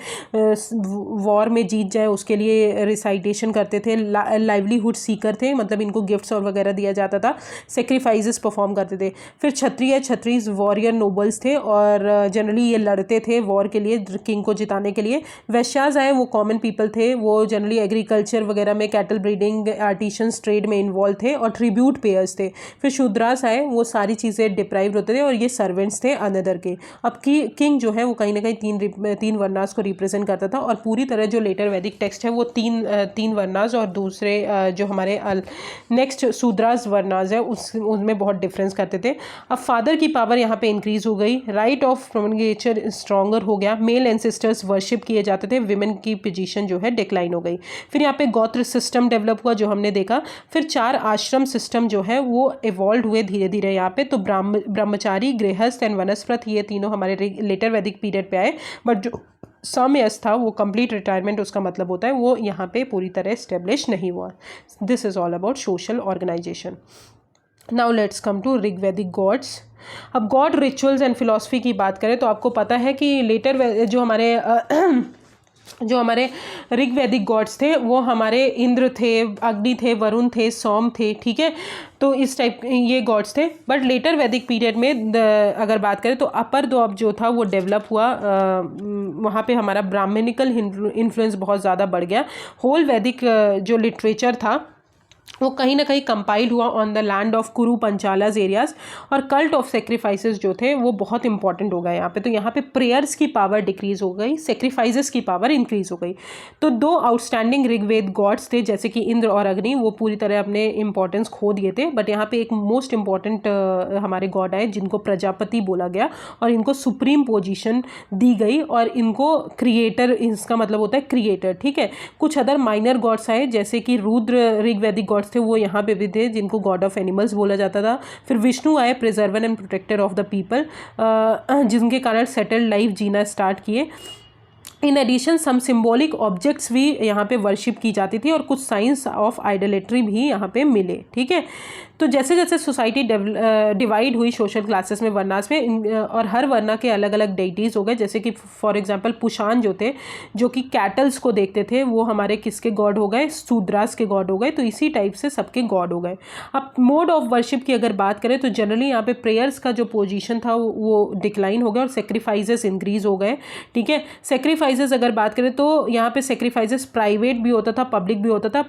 वॉर में जीत जाए उसके लिए रिसाइटेशन करते थे, लाइवलीहुड सीकर थे, मतलब इनको गिफ्ट्स और वगैरह दिया जाता था, सेक्रीफाइसेस परफॉर्म करते थे। फिर क्षत्रिय, क्षत्रिय वॉरियर नोबल्स थे और जनरली ये लड़ते थे वॉर के लिए, किंग को जिताने के लिए। वैश्याज आए, वो कॉमन पीपल थे, वो जनरली एग्रीकल्चर वगैरह में, कैटल ब्रीडिंग, आर्टिशंस ट्रेड में इन्वॉल्व थे और ट्रिब्यूट पेयर्स थे। फिर शूद्रास आए, वो सारी चीज़ें डिप्राइव्ड होते थे और ये सर्वेंट्स थे अनदर के। अब किंग जो है वो कहीं ना कहीं तीन वर्णास को रिप्रेजेंट करता था और पूरी तरह जो लेटर वैदिक टेक्स्ट है वो तीन वर्णास और दूसरे जो हमारे नेक्स्ट शूद्रास वर्णास है उनमें बहुत डिफरेंस करते थे। अब फादर की पावर यहाँ पे इंक्रीज हो गई, राइट ऑफ प्रोमनगेचर स्ट्रॉन्गर हो गया, मेल एंसेस्टर्स वर्शिप किए जाते थे, विमेन की पोजीशन जो है डिक्लाइन हो गई। फिर यहाँ पे गोत्र सिस्टम डेवलप हुआ जो हमने देखा। फिर 4 आश्रम सिस्टम जो है वो इवॉल्व हुए धीरे धीरे यहाँ पे। तो ब्रह्मचारी, गृहस्थ एंड वनस्पत ये तीनों हमारे लेटर वैदिक पीरियड पे आए, बट जो साम्यस था वो कंप्लीट रिटायरमेंट उसका मतलब होता है, वो यहाँ पे पूरी तरह स्टेब्लिश नहीं हुआ। This is all about social organisation. Now let's come to Rigvedic gods. अब गॉड रिचुअल्स एंड फिलॉसफी की बात करें तो आपको पता है कि लेटर जो हमारे ऋग्वैदिक गॉड्स थे वो हमारे इंद्र थे, अग्नि थे, वरुण थे, सोम थे, ठीक है। तो इस टाइप ये गॉड्स थे। बट लेटर वैदिक पीरियड में अगर बात करें तो अपर द्वाप जो था वो डेवलप हुआ, वहाँ पे हमारा ब्राह्मणिकल इन्फ्लुएंस बहुत ज़्यादा बढ़ गया। होल वैदिक जो लिटरेचर था वो कहीं ना कहीं कंपाइल्ड हुआ ऑन द लैंड ऑफ कुरु पंचालाज एरियाज, और कल्ट ऑफ सेक्रीफाइसेस जो थे वो बहुत इंपॉर्टेंट हो गए यहाँ पे। तो यहाँ पे प्रेयर्स की पावर डिक्रीज हो गई, सेक्रीफाइसेस की पावर इंक्रीज हो गई। तो 2 आउटस्टैंडिंग ऋग्वेद गॉड्स थे जैसे कि इंद्र और अग्नि, वो पूरी तरह अपने इंपॉर्टेंस खो दिए थे। बट यहाँ पे एक मोस्ट इंपॉर्टेंट हमारे गॉड आए जिनको प्रजापति बोला गया और इनको सुप्रीम पोजिशन दी गई और इनको क्रिएटर, इसका मतलब होता है क्रिएटर, ठीक है। कुछ अदर माइनर गॉड्स आए जैसे कि रुद्र ऋग्वैदिक गॉड्स थे, वो यहाँ पे भी थे जिनको गॉड ऑफ एनिमल्स बोला जाता था। फिर विष्णु आए, preserver and protector of the people, जिनके कारण सेटल्ड लाइफ जीना स्टार्ट किए। In addition some symbolic objects भी यहाँ पे वर्शिप की जाती थी और कुछ साइंस ऑफ आइडोलेट्री भी यहाँ पे मिले, ठीक है। तो जैसे जैसे सोसाइटी डिवाइड हुई सोशल क्लासेस में, वर्णास में, और हर वर्णा के अलग अलग डेइटीज़ हो गए। जैसे कि फॉर एग्जांपल पुषान जो थे, जो कि कैटल्स को देखते थे, वो हमारे किसके गॉड हो गए, शूद्रास के गॉड हो गए। तो इसी टाइप से सबके गॉड हो गए। अब मोड ऑफ वर्शिप की अगर बात करें तो जनरली यहाँ पे प्रेयर्स का जो पोजीशन था वो डिक्लाइन हो गया और सेक्रीफाइसेस इंक्रीज हो गए, ठीक है। सेक्रीफाइसेस अगर बात करें तो यहाँ पे सेक्रीफाइसेस प्राइवेट भी होता था, पब्लिक भी होता था।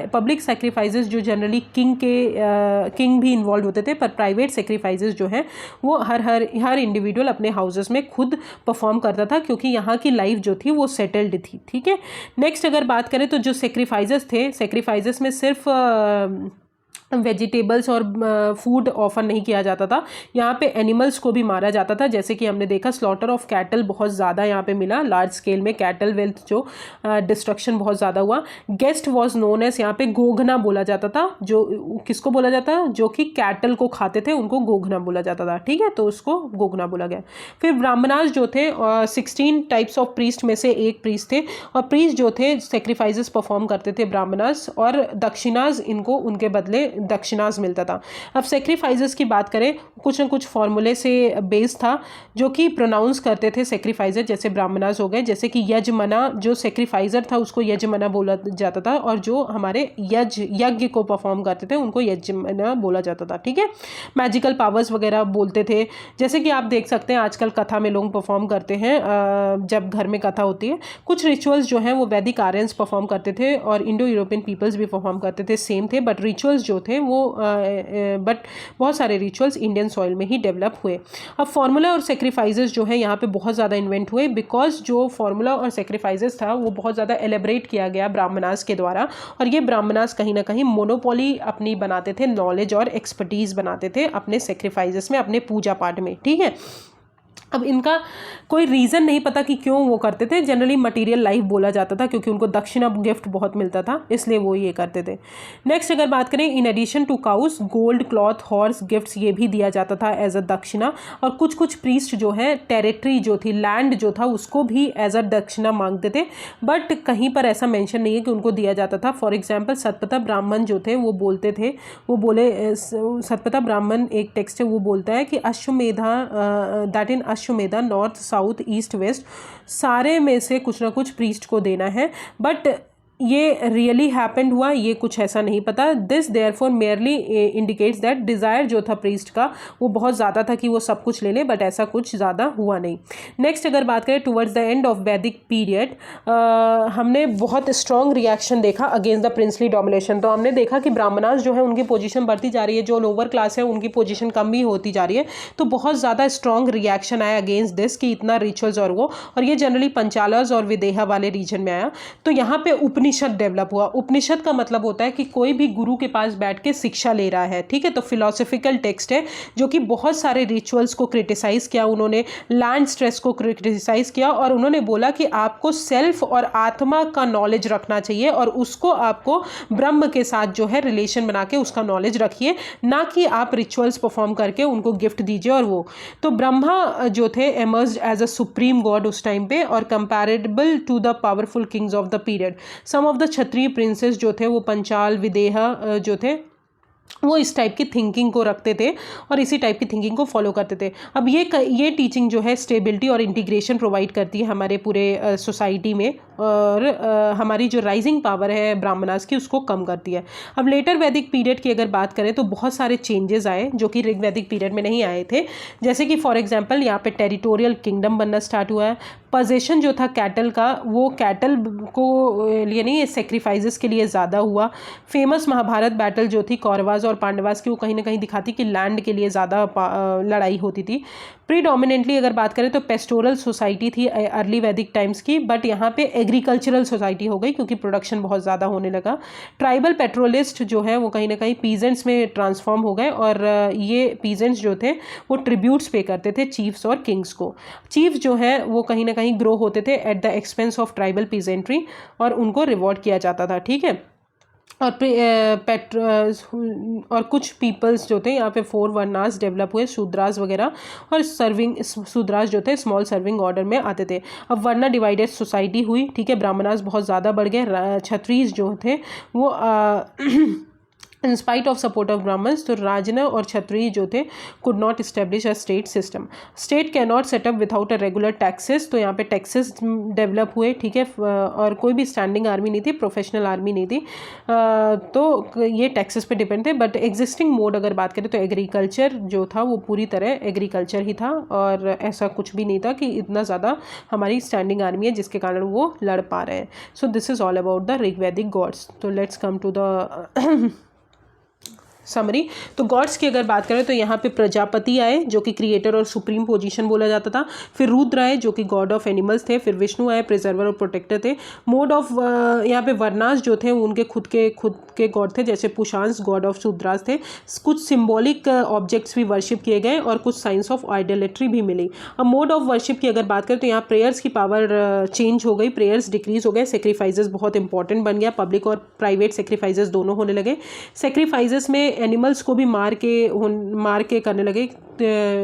पब्लिक सेक्रीफाइसेस जो जनरली किंग भी इन्वॉल्व होते थे, पर प्राइवेट सेक्रीफाइसेस जो है वो हर इंडिविजुअल अपने हाउसेस में खुद परफॉर्म करता था, क्योंकि यहाँ की लाइफ जो थी वो सेटल्ड थी, ठीक है। नेक्स्ट अगर बात करें तो जो सेक्रीफाइसेस थे, सेक्रीफाइसेस में सिर्फ वेजिटेबल्स और फूड ऑफर नहीं किया जाता था, यहाँ पे एनिमल्स को भी मारा जाता था। जैसे कि हमने देखा स्लॉटर ऑफ कैटल बहुत ज़्यादा यहाँ पे मिला, लार्ज स्केल में कैटल वेल्थ जो डिस्ट्रक्शन बहुत ज़्यादा हुआ। गेस्ट वाज नोन एज, यहाँ पे गोघना बोला जाता था, जो किसको बोला जाता है, जो कि कैटल को खाते थे उनको गोघना बोला जाता था, ठीक है। तो उसको गोघना बोला गया। फिर ब्राह्मणास जो थे 16 टाइप्स ऑफ प्रीस्ट में से एक प्रीस्ट थे, और प्रीस्ट जो थे सेक्रीफाइसेस परफॉर्म करते थे ब्राह्मणास, और दक्षिणास इनको उनके बदले दक्षिणास मिलता था। अब सेक्रीफाइसेस की बात करें, कुछ न कुछ फॉर्मूले से बेस था जो कि प्रोनाउंस करते थे सेक्रीफाइजर, जैसे ब्राह्मणास हो गए। जैसे कि यजमना, जो सेक्रीफाइजर था उसको यजमना बोला जाता था, और जो हमारे यज्ञ को परफॉर्म करते थे उनको यजमना बोला जाता था, ठीक है। मैजिकल पावर्स वगैरह बोलते थे, जैसे कि आप देख सकते हैं आजकल कथा में लोग परफॉर्म करते हैं, जब घर में कथा होती है। कुछ रिचुअल्स जो हैं वो वैदिक आर्यंस परफॉर्म करते थे और इंडो यूरोपियन पीपल्स भी परफॉर्म करते थे, सेम थे। बट रिचुअल्स जो थे वो बट बहुत सारे रिचुअल्स इंडियन सॉइल में ही डेवलप हुए। अब फार्मूला और सेक्रीफाइसेस जो है यहाँ पे बहुत ज़्यादा इन्वेंट हुए, बिकॉज जो फार्मूला और सेक्रीफाइसेस था वो बहुत ज़्यादा एलेबरेट किया गया ब्राह्मणास के द्वारा, और ये ब्राह्मणास कहीं ना कहीं मोनोपोली अपनी बनाते थे, नॉलेज और एक्सपर्टीज़ बनाते थे अपने सेक्रीफाइसेस में, अपने पूजा पाठ में, ठीक है। अब इनका कोई रीज़न नहीं पता कि क्यों वो करते थे। जनरली मटेरियल लाइफ बोला जाता था क्योंकि उनको दक्षिणा गिफ्ट बहुत मिलता था, इसलिए वो ये करते थे। नेक्स्ट अगर बात करें, in addition to cows gold, cloth, horse gifts ये भी दिया जाता था एज अ दक्षिणा। और कुछ कुछ प्रीस्ट जो है टेरिटरी जो थी, लैंड जो था, उसको भी एज अ दक्षिणा मांगते थे, बट कहीं पर ऐसा मेंशन नहीं है कि उनको दिया जाता था। फॉर एग्जाम्पल सतपथा ब्राह्मण जो थे वो बोलते थे, वो बोले सतपथा ब्राह्मण एक टेक्स्ट है वो बोलता है कि Ashvamedha, that in Ashvamedha north south east west सारे में से कुछ ना कुछ प्रीस्ट को देना है, बट ये रियली हैपेंड हुआ ये कुछ ऐसा नहीं पता। This therefore merely indicates that desire जो था प्रीस्ट का वो बहुत ज़्यादा था कि वो सब कुछ ले ले, बट ऐसा कुछ ज़्यादा हुआ नहीं। नेक्स्ट अगर बात करें, टुवर्ड्स द एंड ऑफ वैदिक पीरियड हमने बहुत स्ट्रॉन्ग रिएक्शन देखा अगेंस्ट द प्रिंसली डोमिनेशन। तो हमने देखा कि ब्राह्मणास जो है उनकी पोजीशन बढ़ती जा रही है, जो लोअर क्लास है उनकी पोजीशन कम भी होती जा रही है। तो बहुत ज़्यादा स्ट्रॉन्ग रिएक्शन आया अगेंस्ट दिस कि इतना रिचुअल्स और ये जनरली पंचालर्स और विदेहा वाले रीजन में आया। तो यहाँ पे उपनिषद डेवलप हुआ। उपनिषद का मतलब होता है कि कोई भी गुरु के पास बैठ के शिक्षा ले रहा है, ठीक है। तो फिलोसॉफिकल टेक्स्ट है जो कि बहुत सारे रिचुअल्स को क्रिटिसाइज किया, उन्होंने लैंड स्ट्रेस को क्रिटिसाइज किया, और उन्होंने बोला कि आपको सेल्फ और आत्मा का नॉलेज रखना चाहिए और उसको आपको ब्रह्म के साथ जो है रिलेशन बना के उसका नॉलेज रखिए, ना कि आप रिचुअल्स परफॉर्म करके उनको गिफ्ट दीजिए। और वो तो ब्रह्मा जो थे emerged as a supreme god उस टाइम पे और comparable to the powerful kings of the period. Some of the Kshatriya princes जो थे वो पंचाल विदेहा जो थे वो इस टाइप की थिंकिंग को रखते थे और इसी टाइप की थिंकिंग को फॉलो करते थे। अब ये टीचिंग जो है स्टेबिलिटी और इंटीग्रेशन प्रोवाइड करती है हमारे पूरे सोसाइटी में, और हमारी जो राइजिंग पावर है ब्राह्मणास की उसको कम करती है। अब लेटर वैदिक पीरियड की अगर बात करें तो बहुत सारे चेंजेस आए जो कि ऋग वैदिक पीरियड में नहीं आए थे। जैसे कि फॉर एग्जांपल यहाँ पे टेरिटोरियल किंगडम बनना स्टार्ट हुआ है। पोजेशन जो था कैटल का वो कैटल को लिए नहीं, सेक्रीफाइसेस के लिए ज़्यादा हुआ। फेमस महाभारत बैटल जो थी कौरवास और पांडवास की वो कहीं ना कहीं दिखाती कि लैंड के लिए ज़्यादा लड़ाई होती थी। प्रीडोमिनेंटली अगर बात करें तो पेस्टोरल सोसाइटी थी अर्ली वैदिक टाइम्स की, बट यहाँ पे एग्रीकल्चरल सोसाइटी हो गई क्योंकि प्रोडक्शन बहुत ज़्यादा होने लगा। ट्राइबल पेट्रोलिस्ट जो है वो कहीं ना कहीं पीजेंट्स में ट्रांसफॉर्म हो गए, और ये पीजेंट्स जो थे वो ट्रिब्यूट्स पे करते थे चीफ्स और किंग्स को। चीफ जो है वो कहीं ना कहीं ग्रो होते थे at the expense of tribal peasantry और उनको रिवॉर्ड किया जाता था, ठीक है। और और कुछ पीपल्स जो थे यहाँ पे 4 वर्नास डेवलप हुए, शूद्रास वगैरह, और सर्विंग शूद्रास जो थे स्मॉल सर्विंग ऑर्डर में आते थे। अब वर्ना डिवाइडेड सोसाइटी हुई, ठीक है। ब्राह्मणास बहुत ज़्यादा बढ़ गए। क्षत्रियस जो थे वो in spite of support of Brahmins, तो राजना और क्षत्रिय जो थे could not establish a state system. State cannot set up without a regular taxes, तो यहाँ पे टैक्सेस डेवलप हुए, ठीक है। और कोई भी स्टैंडिंग आर्मी नहीं थी, प्रोफेशनल आर्मी नहीं थी, तो ये टैक्सेस पे डिपेंड थे। बट एग्जिस्टिंग मोड अगर बात करें तो एग्रीकल्चर जो था वो पूरी तरह एग्रीकल्चर ही था, और ऐसा कुछ भी नहीं था कि इतना ज़्यादा हमारी स्टैंडिंग आर्मी है जिसके कारण वो लड़ पा रहे हैं। So this is all about the Rig Vedic gods. तो let's come to the summary. तो गॉड्स की अगर बात करें तो यहाँ पे प्रजापति आए जो कि क्रिएटर और सुप्रीम पोजीशन बोला जाता था। फिर रुद्र आए जो कि गॉड ऑफ एनिमल्स थे। फिर विष्णु आए, प्रिजर्वर और प्रोटेक्टर थे। मोड ऑफ यहाँ पे वर्नास जो थे उनके खुद के गॉड थे, जैसे पुशांस गॉड ऑफ शूद्रास थे। कुछ सिम्बॉलिक ऑब्जेक्ट्स भी वर्शिप किए गए और कुछ साइंस ऑफ आइडोलेट्री भी मिली। अब मोड ऑफ वर्शिप की अगर बात करें तो यहाँ प्रेयर्स की पावर चेंज हो गई, प्रेयर्स डिक्रीज हो गए, सेक्रीफाइसेस बहुत इंपॉर्टेंट बन गया, पब्लिक और प्राइवेट सेक्रीफाइसेस दोनों होने लगे। सेक्रीफाइसेस में एनिमल्स को भी मार के करने लगे।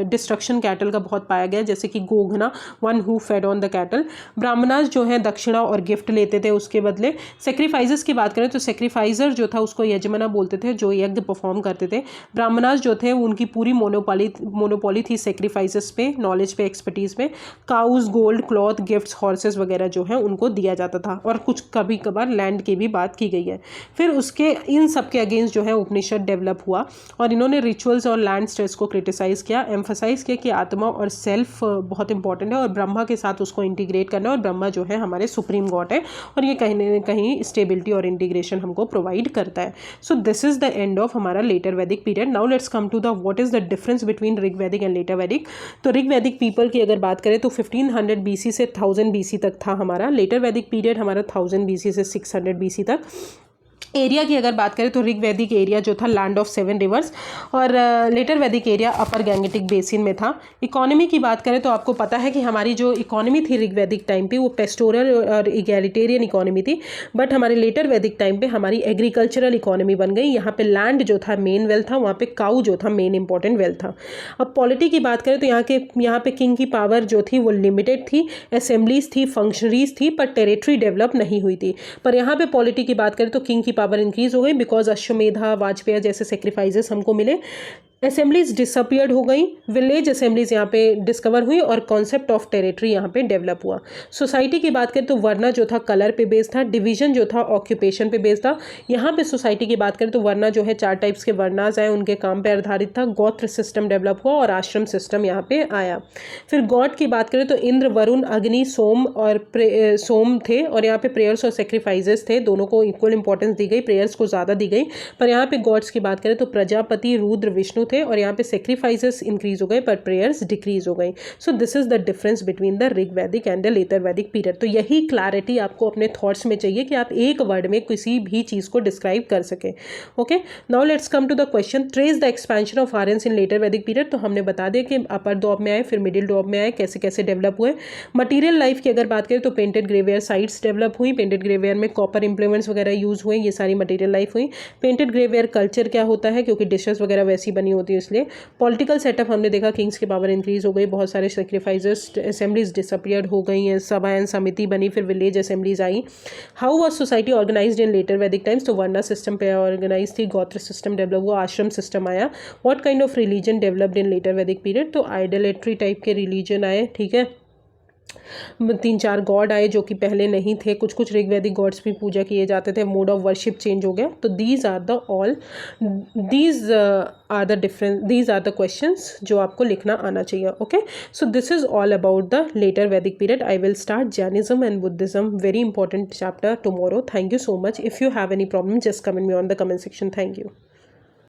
डिस्ट्रक्शन कैटल का बहुत पाया गया, जैसे कि goghna, one who fed on the cattle. Brahmanas जो है दक्षिणा और गिफ्ट लेते थे उसके बदले। सेक्रीफाइसेस की बात करें तो सेक्रीफाइजर जो था उसको यजमाना बोलते थे, जो यज्ञ परफॉर्म करते थे। ब्राह्मणास जो थे उनकी पूरी मोनोपोली थी सेक्रीफाइसेस पे, नॉलेज पे, एक्सपर्टीज पे। Cows, gold, cloth, gifts, horses वगैरह जो है उनको दिया जाता था, और कुछ कभी कभार लैंड की भी बात की गई है। फिर उसके इन सब के अगेंस्ट जो है उपनिषद डेवलप हुआ, और इन्होंने रिचुअल्स और लैंड स्ट्रेस को क्रिटिसाइज किया, एम्फसाइज किया कि आत्मा और सेल्फ बहुत इंपॉर्टेंट है और ब्रह्मा के साथ उसको इंटीग्रेट करना है, और ब्रह्मा जो है हमारे सुप्रीम गॉड है और ये कहीं ना कहीं स्टेबिलिटी और इंटीग्रेशन हमको प्रोवाइड करता है। So this is the end of हमारा लेटर वैदिक period. Now let's come to the what is the difference between Rig Vedic and letter वैदिक। तो ऋग वैदिक पीपल की अगर बात करें तो 1500 BC से 1000 BC तक था हमारा। लेटर वैदिक पीरियड हमारा 1000 BC से 600 BC तक। एरिया की अगर बात करें तो ऋग वैदिक एरिया जो था लैंड ऑफ 7 रिवर्स, और लेटर वैदिक एरिया अपर गैंगेटिक बेसिन में था। इकोनॉमी की बात करें तो आपको पता है कि हमारी जो इकोनॉमी थी ऋग वैदिक टाइम पे वो पेस्टोरल और इगैलिटेरियन इकोनॉमी थी, बट हमारे लेटर वैदिक टाइम पे हमारी एग्रीकल्चरल इकोनॉमी बन गई। यहाँ पे लैंड जो था मेन वेल्थ था, वहाँ पे काऊ जो था मेन इंपॉर्टेंट वेल्थ था। अब पॉलिटी की बात करें तो यहाँ पे किंग की पावर जो थी वो लिमिटेड थी, असेंबलीज थी, फंक्शनरीज थी, पर टेरिटरी डेवलप नहीं हुई थी। पर यहाँ पे पॉलिटी की बात करें तो किंग की पावर इंक्रीज हो गई बिकॉज अश्वमेधा वाजपेयी जैसे सेक्रीफाइसेस हमको मिले। असेंबलीज डिसअपियर्ड हो गई, विलेज असेंबलीज यहाँ पे डिस्कवर हुई और कॉन्सेप्ट ऑफ टेरिटरी यहाँ पे डेवलप हुआ। सोसाइटी की बात करें तो वर्ना जो था कलर पे बेस्ड था, डिवीजन जो था ऑक्यूपेशन पे बेस्ड था। यहाँ पे सोसाइटी की बात करें तो वर्ना जो है 4 टाइप्स के वर्नाज आए, उनके काम पे आधारित था। गोत्र सिस्टम डेवलप हुआ और आश्रम सिस्टम यहाँ पे आया। फिर गॉड की बात करें तो इंद्र, वरुण, अग्नि, सोम और सोम थे, और यहाँ पे प्रेयर्स और सेक्रीफाइसेस थे, दोनों को इक्वल इंपॉर्टेंस दी गई, प्रेयर्स को ज़्यादा दी गई। पर यहाँ पे गॉड्स की बात करें तो प्रजापति, रुद्र, विष्णु थे, और यहाँ पे सेक्रीफाइसेस इंक्रीज हो गए पर प्रेयर्स डिक्रीज हो गई। So this is the difference between the Rig Vedic and the later वैदिक पीरियड। तो यही क्लैरिटी आपको अपने थॉट्स में चाहिए कि आप एक वर्ड में किसी भी चीज़ को डिस्क्राइब कर सके। Okay, now let's come to the question, trace the expansion of Aryans in later वैदिक पीरियड। तो हमने बता दिया कि अपर डॉब में आए, फिर मिडिल डॉब में आए, कैसे कैसे डेवलप हुए। मटीरियल लाइफ की अगर बात करें तो पेंटेड ग्रेवेयर साइट्स डेवलप हुई, पेंटेड ग्रेवेयर में कॉपर इंप्लीमेंट्स वगैरह यूज हुए, ये सारी मटीरियल लाइफ हुई। पेंटेड ग्रेवेयर कल्चर क्या होता है, क्योंकि डिशेस वगैरह वैसी बनी होती है इसलिए। पॉलिटिकल सेटअप हमने देखा, किंग्स की पावर इंक्रीज हो गई, बहुत सारे सेक्रीफाइसेस, असेंबलीज डिसअपियर्ड हो गई हैं, सभाएं समिति बनी, फिर विलेज असेंबलीज आई। How was society organized in later Vedic times, तो वर्ना सिस्टम पे ऑर्गेनाइज थी, गोत्र सिस्टम डेवलप हुआ, आश्रम सिस्टम आया। What kind of religion developed in later वैदिक पीरियड, तो आइडोलेट्री टाइप के रिलीजन आए, ठीक है। 3-4 गॉड आए जो कि पहले नहीं थे, कुछ कुछ ऋग्वैदिक गॉड्स भी पूजा किए जाते थे, मोड ऑफ वर्शिप चेंज हो गया। तो दीज आर द क्वेश्चंस जो आपको लिखना आना चाहिए। Okay, so this is all about the later वैदिक period. I will start Jainism and Buddhism, very important chapter, tomorrow. Thank you so much. If you have any problem just comment me on the comment section. Thank you.